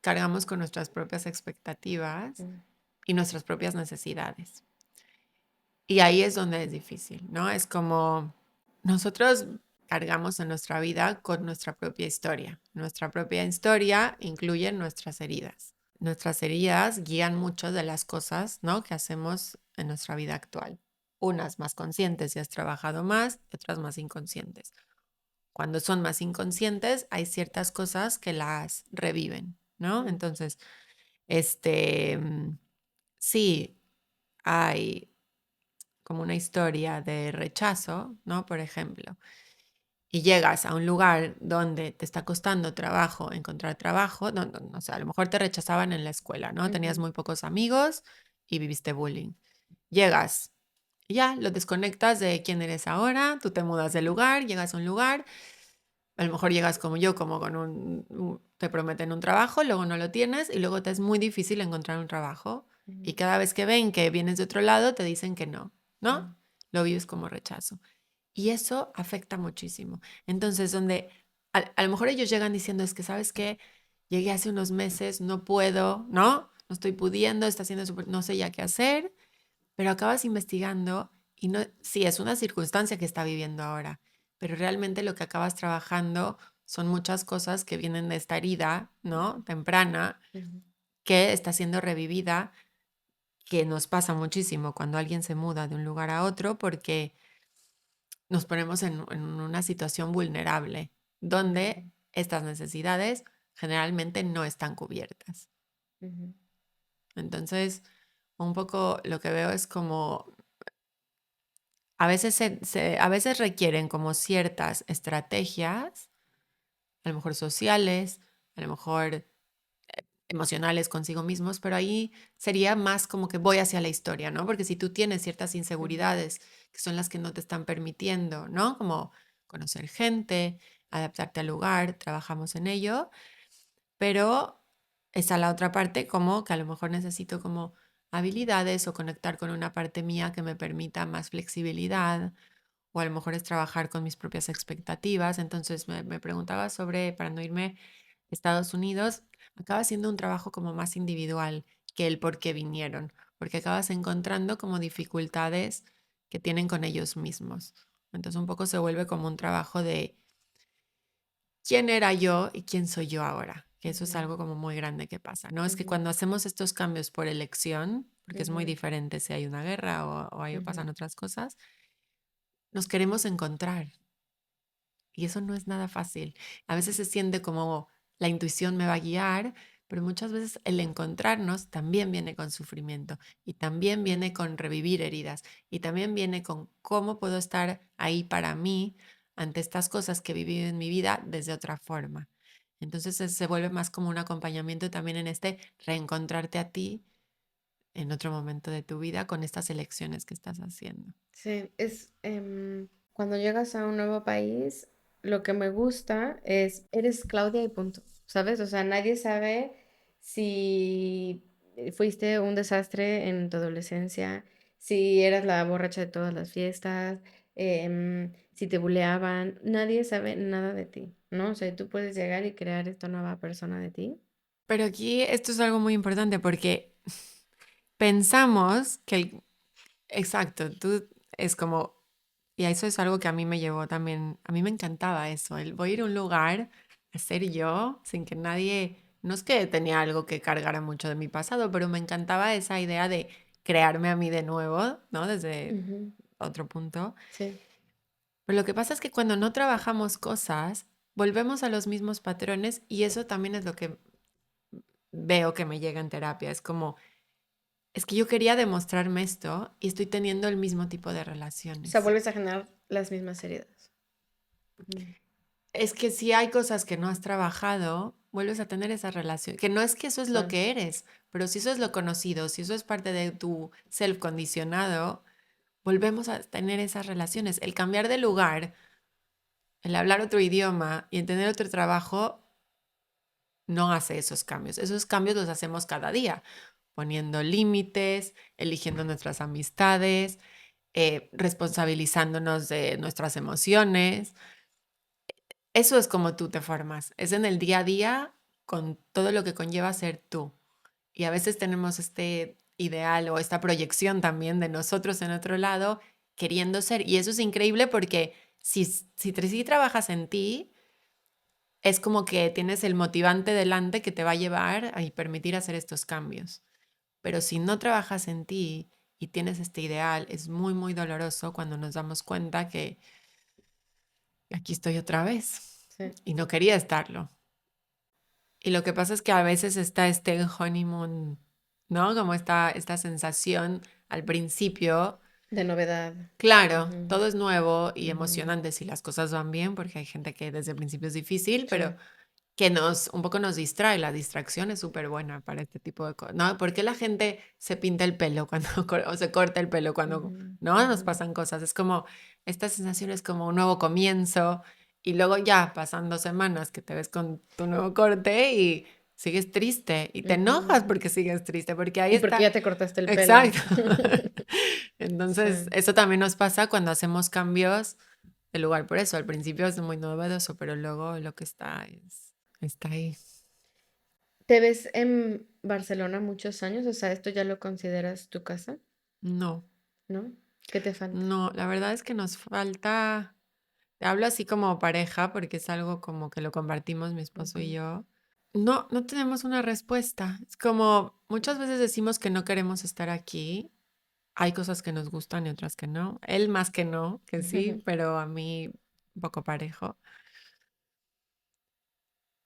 cargamos con nuestras propias expectativas Mm, y nuestras propias necesidades. Y ahí es donde es difícil, ¿no? Es como nosotros cargamos en nuestra vida con nuestra propia historia. Nuestra propia historia incluye nuestras heridas. Nuestras heridas guían muchas de las cosas, ¿no?, que hacemos en nuestra vida actual. Unas más conscientes si has trabajado más, y otras más inconscientes. Cuando son más inconscientes, hay ciertas cosas que las reviven, ¿no? mm, Entonces, sí, hay como una historia de rechazo, ¿no? Por ejemplo, y llegas a un lugar donde te está costando trabajo encontrar trabajo, no sé, a lo mejor te rechazaban en la escuela, ¿no? Tenías ujú, muy pocos amigos y viviste bullying. Llegas, y ya lo desconectas de quién eres ahora, tú te mudas de lugar, llegas a un lugar, a lo mejor llegas como yo, como con te prometen un trabajo, luego no lo tienes y luego te es muy difícil encontrar un trabajo. Y ujú, cada vez que ven que vienes de otro lado, te dicen que no, ¿no? mm, Lo vives como rechazo. Y eso afecta muchísimo. Entonces, donde a lo mejor ellos llegan diciendo, es que, ¿sabes qué? Llegué hace unos meses, no puedo, ¿no? No estoy pudiendo, está haciendo no sé ya qué hacer, pero acabas investigando y no, sí, es una circunstancia que está viviendo ahora, pero realmente lo que acabas trabajando son muchas cosas que vienen de esta herida, ¿no? Temprana, ujú, que está siendo revivida, que nos pasa muchísimo cuando alguien se muda de un lugar a otro porque nos ponemos en una situación vulnerable, donde ujú, estas necesidades generalmente no están cubiertas. ujú, Entonces, un poco lo que veo es como a veces, a veces requieren como ciertas estrategias, a lo mejor sociales, a lo mejor emocionales consigo mismos, pero ahí sería más como que voy hacia la historia, ¿no? Porque si tú tienes ciertas ujú, inseguridades que son las que no te están permitiendo, ¿no? Como conocer gente, adaptarte al lugar, trabajamos en ello, pero está la otra parte como que a lo mejor necesito como habilidades o conectar con una parte mía que me permita más flexibilidad o a lo mejor es trabajar con mis propias expectativas. Entonces me preguntaba sobre, para no irme a Estados Unidos, acaba siendo un trabajo como más individual que el por qué vinieron, porque acabas encontrando como dificultades que tienen con ellos mismos. Entonces un poco se vuelve como un trabajo de quién era yo y quién soy yo ahora, que eso es ujú, algo como muy grande que pasa, ¿no? Es que ujú, cuando hacemos estos cambios por elección, porque es muy ujú, diferente si hay una guerra o ahí ujú. pasan otras cosas, nos queremos encontrar. Y eso no es nada fácil. A veces se siente como la intuición me va a guiar, pero muchas veces el encontrarnos también viene con sufrimiento y también viene Mm, con revivir heridas y también viene con cómo puedo estar ahí para mí ante estas cosas que viví en mi vida desde otra forma. Entonces se vuelve más como un acompañamiento también en este reencontrarte a ti en otro momento de tu vida con estas elecciones que estás haciendo. sí, cuando llegas a un nuevo país, lo que me gusta es, eres Claudia y punto, ¿sabes? O sea, nadie sabe si fuiste un desastre en tu adolescencia, si eras la borracha de todas las fiestas, si te buleaban, nadie sabe nada de ti, ¿no? O sea, tú puedes llegar y crear esta nueva persona de ti. Pero aquí esto es algo muy importante porque pensamos que exacto, tú es como, y eso es algo que a mí me llevó también, a mí me encantaba eso, el voy a ir a un lugar a ser yo, sin que nadie, no es que tenía algo que cargara mucho de mi pasado, pero me encantaba esa idea de crearme a mí de nuevo, ¿no? Desde Ujú, otro punto. sí. Pero lo que pasa es que cuando no trabajamos cosas, volvemos a los mismos patrones y eso también es lo que veo que me llega en terapia, es como es que yo quería demostrarme esto y estoy teniendo el mismo tipo de O sea, relaciones. vuelves a generar las mismas heridas. Mm, Es que si hay cosas que no has trabajado, vuelves a tener esa relación. Que no es que eso es lo claro. que eres, pero si eso es lo conocido, si eso es parte de tu self condicionado, volvemos a tener esas relaciones. El cambiar de lugar, el hablar otro idioma y el tener otro trabajo no hace esos cambios. Esos cambios los hacemos cada día, poniendo límites, eligiendo nuestras amistades, responsabilizándonos de nuestras emociones. Eso es como tú te formas. Es en el día a día con todo lo que conlleva ser tú. Y a veces tenemos este ideal o esta proyección también de nosotros en otro lado queriendo ser. Y eso es increíble porque si trabajas en ti, es como que tienes el motivante delante que te va a llevar a y permitir hacer estos cambios. Pero si no trabajas en ti y tienes este ideal, es muy, muy doloroso cuando nos damos cuenta que aquí estoy otra vez Sí. y no quería estarlo. Y lo que pasa es que a veces está este honeymoon, ¿no? Como esta sensación al principio. De novedad. Claro, Ujú, todo es nuevo y ujú. emocionante si las cosas van bien, porque hay gente que desde el principio es difícil, pero Sí. que un poco nos distrae. La distracción es súper buena para este tipo de cosas, ¿no? ¿Por qué la gente se pinta el pelo cuando, o se corta el pelo cuando, Ujú, ¿no? ujú. Nos pasan cosas. Es como, esta sensación es como un nuevo comienzo y luego ya pasan 2 semanas que te ves con tu nuevo corte y sigues triste y te enojas Ujú. porque sigues triste, porque ahí Y porque está. ya te cortaste el pelo. Exacto. Entonces, Sí. eso también nos pasa cuando hacemos cambios de lugar. Por eso, al principio es muy novedoso, pero luego lo que está ahí. ¿Te ves en Barcelona muchos años? O sea, ¿esto ya lo consideras tu casa? No, ¿No? ¿Qué te falta? no, la verdad es que nos falta, te hablo así como pareja, porque es algo como que lo compartimos mi esposo y Ujú, yo. No, no tenemos una respuesta. Es como muchas veces decimos que no queremos estar aquí. Hay cosas que nos gustan y otras que no. Él más que no, que sí, ujú, pero a mí un poco parejo.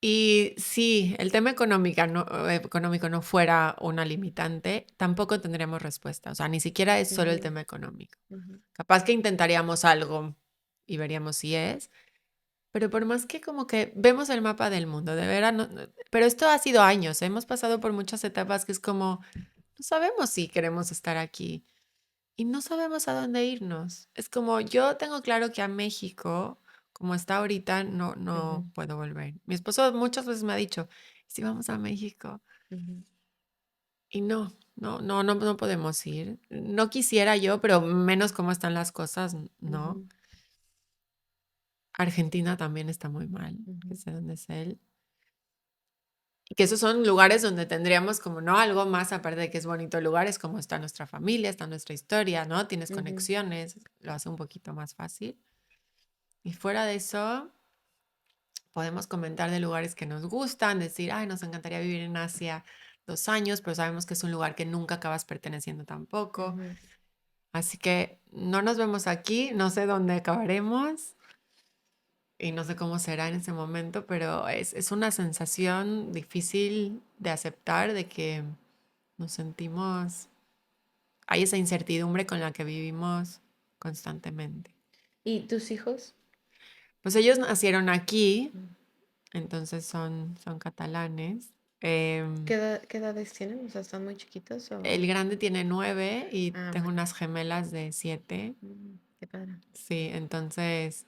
Y si el tema económico no fuera una limitante, tampoco tendríamos respuesta. O sea, ni siquiera es solo el ujú, tema económico. ujú, Capaz que intentaríamos algo y veríamos si es, pero por más que como que vemos el mapa del mundo, de veras, pero esto ha sido años, hemos pasado por muchas etapas que es como, no sabemos si queremos estar aquí y no sabemos a dónde irnos. Es como, yo tengo claro que a México, como está ahorita, no, ujú, no puedo volver. Mi esposo muchas veces me ha dicho, si vamos a México, ujú, y no, no, no, no, no podemos ir. No quisiera yo, pero menos cómo están las cosas, no. ujú, Argentina también está muy mal, que ujú, sé dónde es él. Y que esos son lugares donde tendríamos como, ¿no? Algo más, aparte de que es bonito lugares, como está nuestra familia, está nuestra historia, ¿no? Tienes ujú, conexiones, lo hace un poquito más fácil. Y fuera de eso, podemos comentar de lugares que nos gustan, decir, ay, nos encantaría vivir en Asia 2 años, pero sabemos que es un lugar que nunca acabas perteneciendo tampoco. ujú. Así que no nos vemos aquí, no sé dónde acabaremos y no sé cómo será en ese momento, pero es una sensación difícil de aceptar de que nos sentimos, hay esa incertidumbre con la que vivimos constantemente. ¿Y tus hijos? Pues ellos nacieron aquí, Mm. entonces son catalanes. Qué edades tienen? O sea, ¿están muy chiquitos o...? El grande tiene 9 y Ah, tengo bueno. unas gemelas de 7. Qué padre. Sí, entonces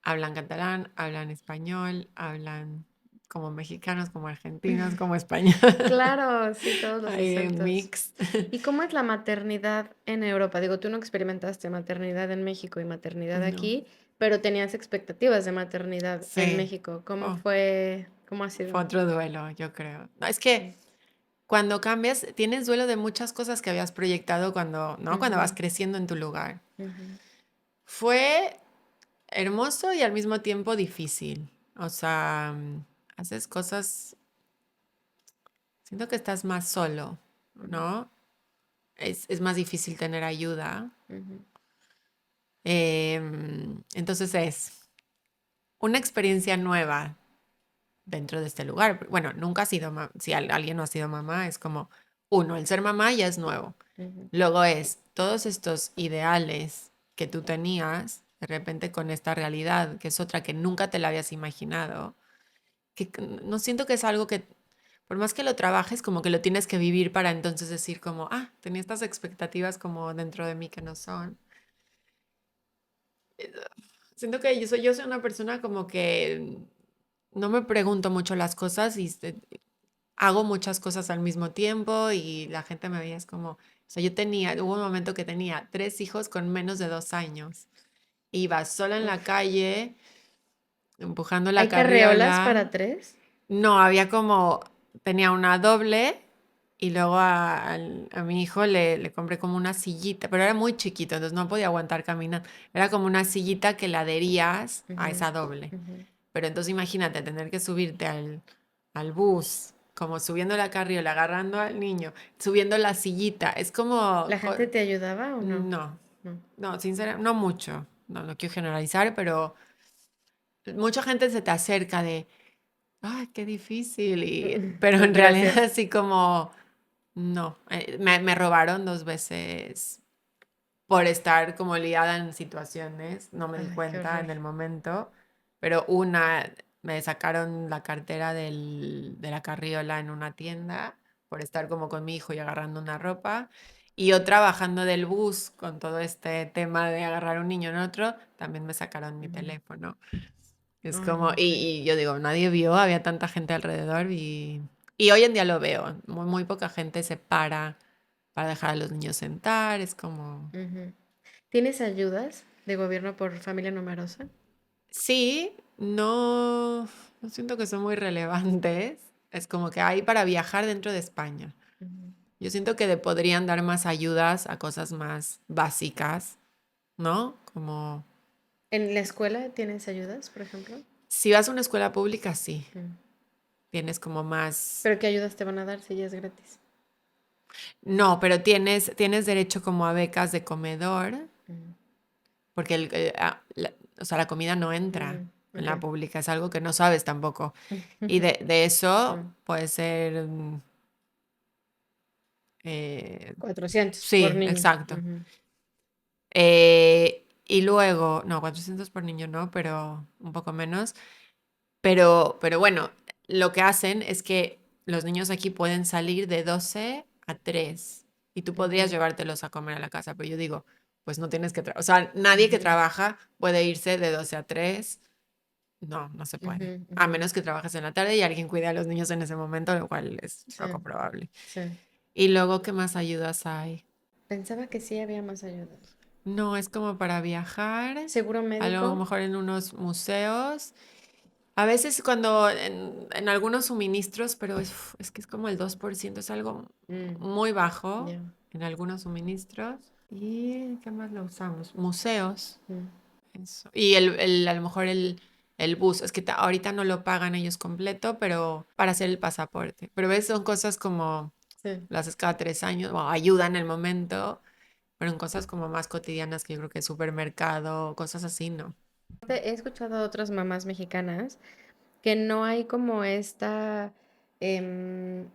hablan catalán, hablan español, hablan como mexicanos, como argentinos, como español. Claro, sí, todos los Hay un acentos. mix. ¿Y cómo es la maternidad en Europa? Digo, tú no experimentaste maternidad en México y maternidad No, aquí, pero tenías expectativas de maternidad en sí. México. ¿Cómo Oh, fue? ¿Cómo ha fue sido? otro duelo, yo creo. No, es que cuando cambias, tienes duelo de muchas cosas que habías proyectado cuando, ¿no? Cuando vas Ujú, creciendo en tu lugar. ujú, Fue hermoso y al mismo tiempo difícil. O sea, haces cosas, siento que estás más solo, ujú, ¿no? Es más difícil tener ayuda. ujú, Entonces es una experiencia nueva dentro de este lugar. Bueno, nunca ha sido, si alguien no ha sido mamá, es como uno, el ser mamá ya es nuevo. Ujú. Luego es todos estos ideales que tú tenías, de repente con esta realidad, que es otra que nunca te la habías imaginado, que no siento que es algo que, por más que lo trabajes, como que lo tienes que vivir para entonces decir como, tenía estas expectativas como dentro de mí que no son. Eh, Siento que yo soy una persona como que no me pregunto mucho las cosas y hago muchas cosas al mismo tiempo y la gente me veía es como, o sea, hubo un momento que tenía 3 hijos con menos de 2 años. Iba sola en la Uf. calle, empujando la ¿Hay carreolas carriola. para tres? No, tenía una doble y luego a mi hijo le compré como una sillita, pero era muy chiquito, entonces no podía aguantar caminar. Era como una sillita que la adherías a Ujú, esa doble. ujú. Pero entonces imagínate tener que subirte al bus, como subiendo la carriola, agarrando al niño, subiendo la sillita. Es como... ¿La gente te ayudaba o no? No, No. no, sinceramente, no mucho. No quiero generalizar, pero mucha gente se te acerca de, ay, qué difícil. Pero en realidad Gracias. así como, no. Me robaron 2 veces por estar como liada en situaciones. No me di Ay, qué cuenta horror. en el momento. Pero una, me sacaron la cartera de la carriola en una tienda por estar como con mi hijo y agarrando una ropa. Y otra bajando del bus con todo este tema de agarrar un niño en otro, también me sacaron mi Ujú. teléfono. Es Ay, como, no, sí. y yo digo, nadie vio, había tanta gente alrededor y hoy en día lo veo, muy poca gente se para dejar a los niños sentar, es como, Ujú. ¿Tienes ayudas de gobierno por familia numerosa? sí, no siento que son muy relevantes, es como que hay para viajar dentro de España. Ujú. Yo siento que le podrían dar más ayudas a cosas más básicas, ¿no? Como, ¿En la escuela tienes ayudas, por ejemplo? si vas a una escuela pública, sí, Mm. tienes como más. ¿Pero qué ayudas te van a dar si ya es gratis? No, pero tienes derecho como a becas de comedor, Mm. porque o sea, la comida no entra Ujú. en Ok. la pública, es algo que no sabes tampoco. Y de eso Mm. puede ser, eh, 400 por sí, niño. exacto. Ujú. Y luego, no, 400 por niño no, pero un poco menos. Pero bueno, lo que hacen es que los niños aquí pueden salir de 12 a 3 y tú podrías Ujú. llevártelos a comer a la casa, pero yo digo, pues no tienes que trabajar. O sea, nadie que Ujú. trabaja puede irse de 12 a 3. No, no se Ujú. puede. A Ujú. menos que trabajes en la tarde y alguien cuide a los niños en ese momento, lo cual es Sí, poco probable. sí. Y luego, ¿qué más ayudas hay? Pensaba que sí había más ayudas. No, es como para viajar, ¿Seguro a lo médico? mejor en unos museos. A veces cuando en algunos suministros, pero es que es como el 2%, es algo Mm. muy bajo Ya. en algunos suministros. ¿Y qué más lo usamos? Museos, Mm. eso. Y a lo mejor el bus, es que ahorita no lo pagan ellos completo, pero para hacer el pasaporte. Pero ves, son cosas como Sí. las haces cada 3 años, o ayuda en el momento, pero en cosas como más cotidianas que yo creo que supermercado, cosas así, ¿no? He escuchado a otras mamás mexicanas que no hay como esta em,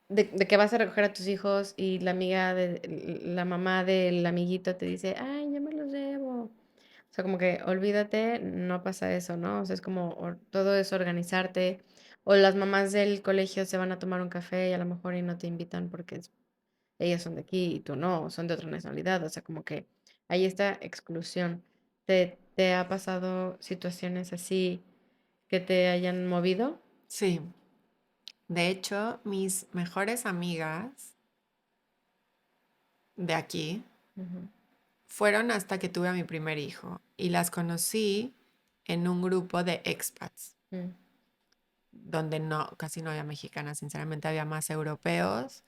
de que vas a recoger a tus hijos y la amiga de la mamá del amiguito te dice, ay, yo me los llevo. O sea, como que olvídate, no pasa eso, ¿no? O sea, es como todo es organizarte. O las mamás del colegio se van a tomar un café y a lo mejor y no te invitan porque ellas son de aquí y tú no, son de otra nacionalidad. O sea, como que hay esta exclusión. ¿Te ha pasado situaciones así que te hayan movido? Sí. De hecho, mis mejores amigas de aquí Ujú. fueron hasta que tuve a mi primer hijo y las conocí en un grupo de expats, Mm. donde casi no había mexicanas, sinceramente había más europeos.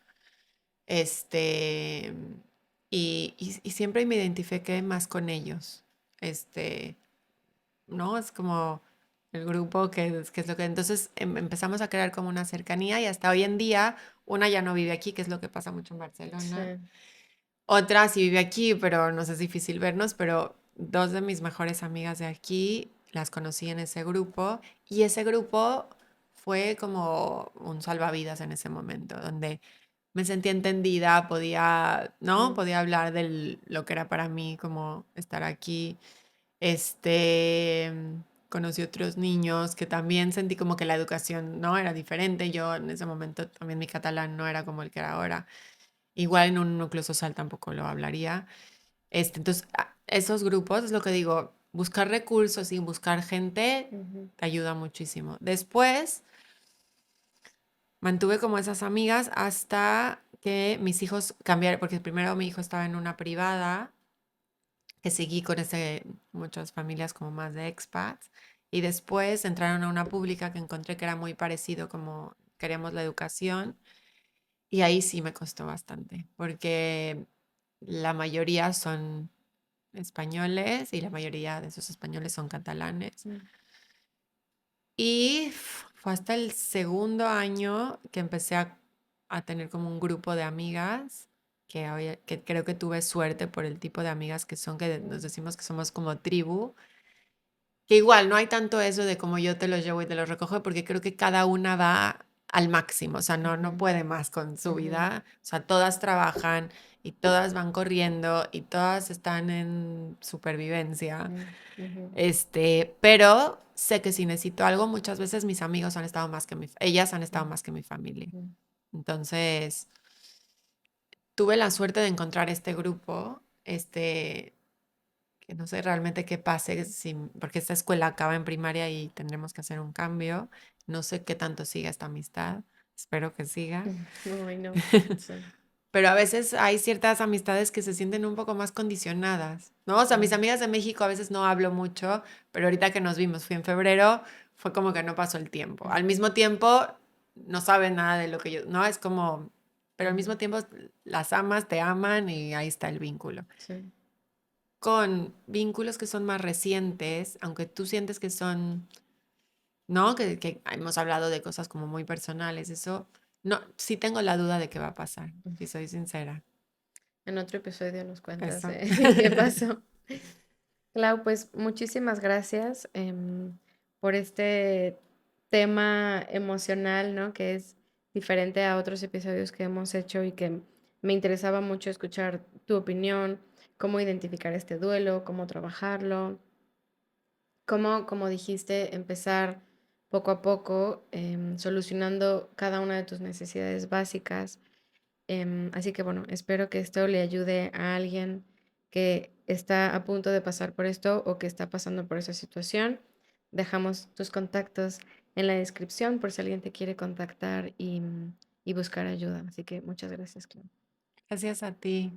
Este, y siempre me identifiqué más con ellos. Este, ¿no? Es como el grupo que es lo que... Entonces empezamos a crear como una cercanía y hasta hoy en día una ya no vive aquí, que es lo que pasa mucho en Barcelona. Sí. Otra sí vive aquí, pero nos es difícil vernos, pero dos de mis mejores amigas de aquí las conocí en ese grupo y ese grupo fue como un salvavidas en ese momento, donde me sentía entendida, ¿no? Mm, Podía hablar de lo que era para mí como estar aquí. Este, conocí otros niños que también sentí como que la educación, ¿no? Era diferente. Yo en ese momento también mi catalán no era como el que era ahora. Igual en un núcleo social tampoco lo hablaría. Entonces, esos grupos es lo que digo, buscar recursos y buscar gente ujú, te ayuda muchísimo. Después mantuve como esas amigas hasta que mis hijos cambiaron, porque primero mi hijo estaba en una privada, que seguí con muchas familias como más de expats, y después entraron a una pública que encontré que era muy parecido como queríamos la educación, y ahí sí me costó bastante, porque la mayoría son españoles y la mayoría de esos españoles son catalanes. mm, Y fue hasta el segundo año que empecé a tener como un grupo de amigas, que creo que tuve suerte por el tipo de amigas que son, que nos mm, decimos que somos como tribu, que igual no hay tanto eso de como yo te los llevo y te los recojo, porque creo que cada una va al máximo, o sea, no ujú, puede más con su ujú, vida, o sea, todas trabajan y todas van corriendo y todas están en supervivencia. mm, ujú, Pero sé que si necesito algo, muchas veces mis amigos han estado más que ellas han estado mm, más que mi familia. mm, Entonces, tuve la suerte de encontrar este grupo, que no sé realmente qué pase, porque esta escuela acaba en primaria y tendremos que hacer un cambio. No sé qué tanto siga esta amistad, espero que siga. mm. Ay, no. Sí. Pero a veces hay ciertas amistades que se sienten un poco más condicionadas, ¿no? O sea, mis Mm, amigas de México a veces no hablo mucho, pero ahorita que nos vimos, fui en febrero, fue como que no pasó el tiempo. Al ujú, mismo tiempo, no saben nada de lo que yo, ¿no? Es como, pero al ujú, mismo tiempo las amas, te aman y ahí está el vínculo. sí. Con vínculos que son más recientes, aunque tú sientes que son, ¿no? Que hemos hablado de cosas como muy personales, eso, no, sí tengo la duda de qué va a pasar, si soy sincera. En otro episodio nos cuentas Eso. qué pasó. Clau, pues muchísimas gracias por este tema emocional, ¿no? Que es diferente a otros episodios que hemos hecho y que me interesaba mucho escuchar tu opinión, cómo identificar este duelo, cómo trabajarlo, cómo, como dijiste, empezar poco a poco solucionando cada una de tus necesidades básicas. Así que bueno, espero que esto le ayude a alguien que está a punto de pasar por esto o que está pasando por esa situación. Dejamos tus contactos en la descripción por si alguien te quiere contactar y buscar ayuda. Así que muchas gracias, Clau. Gracias a ti.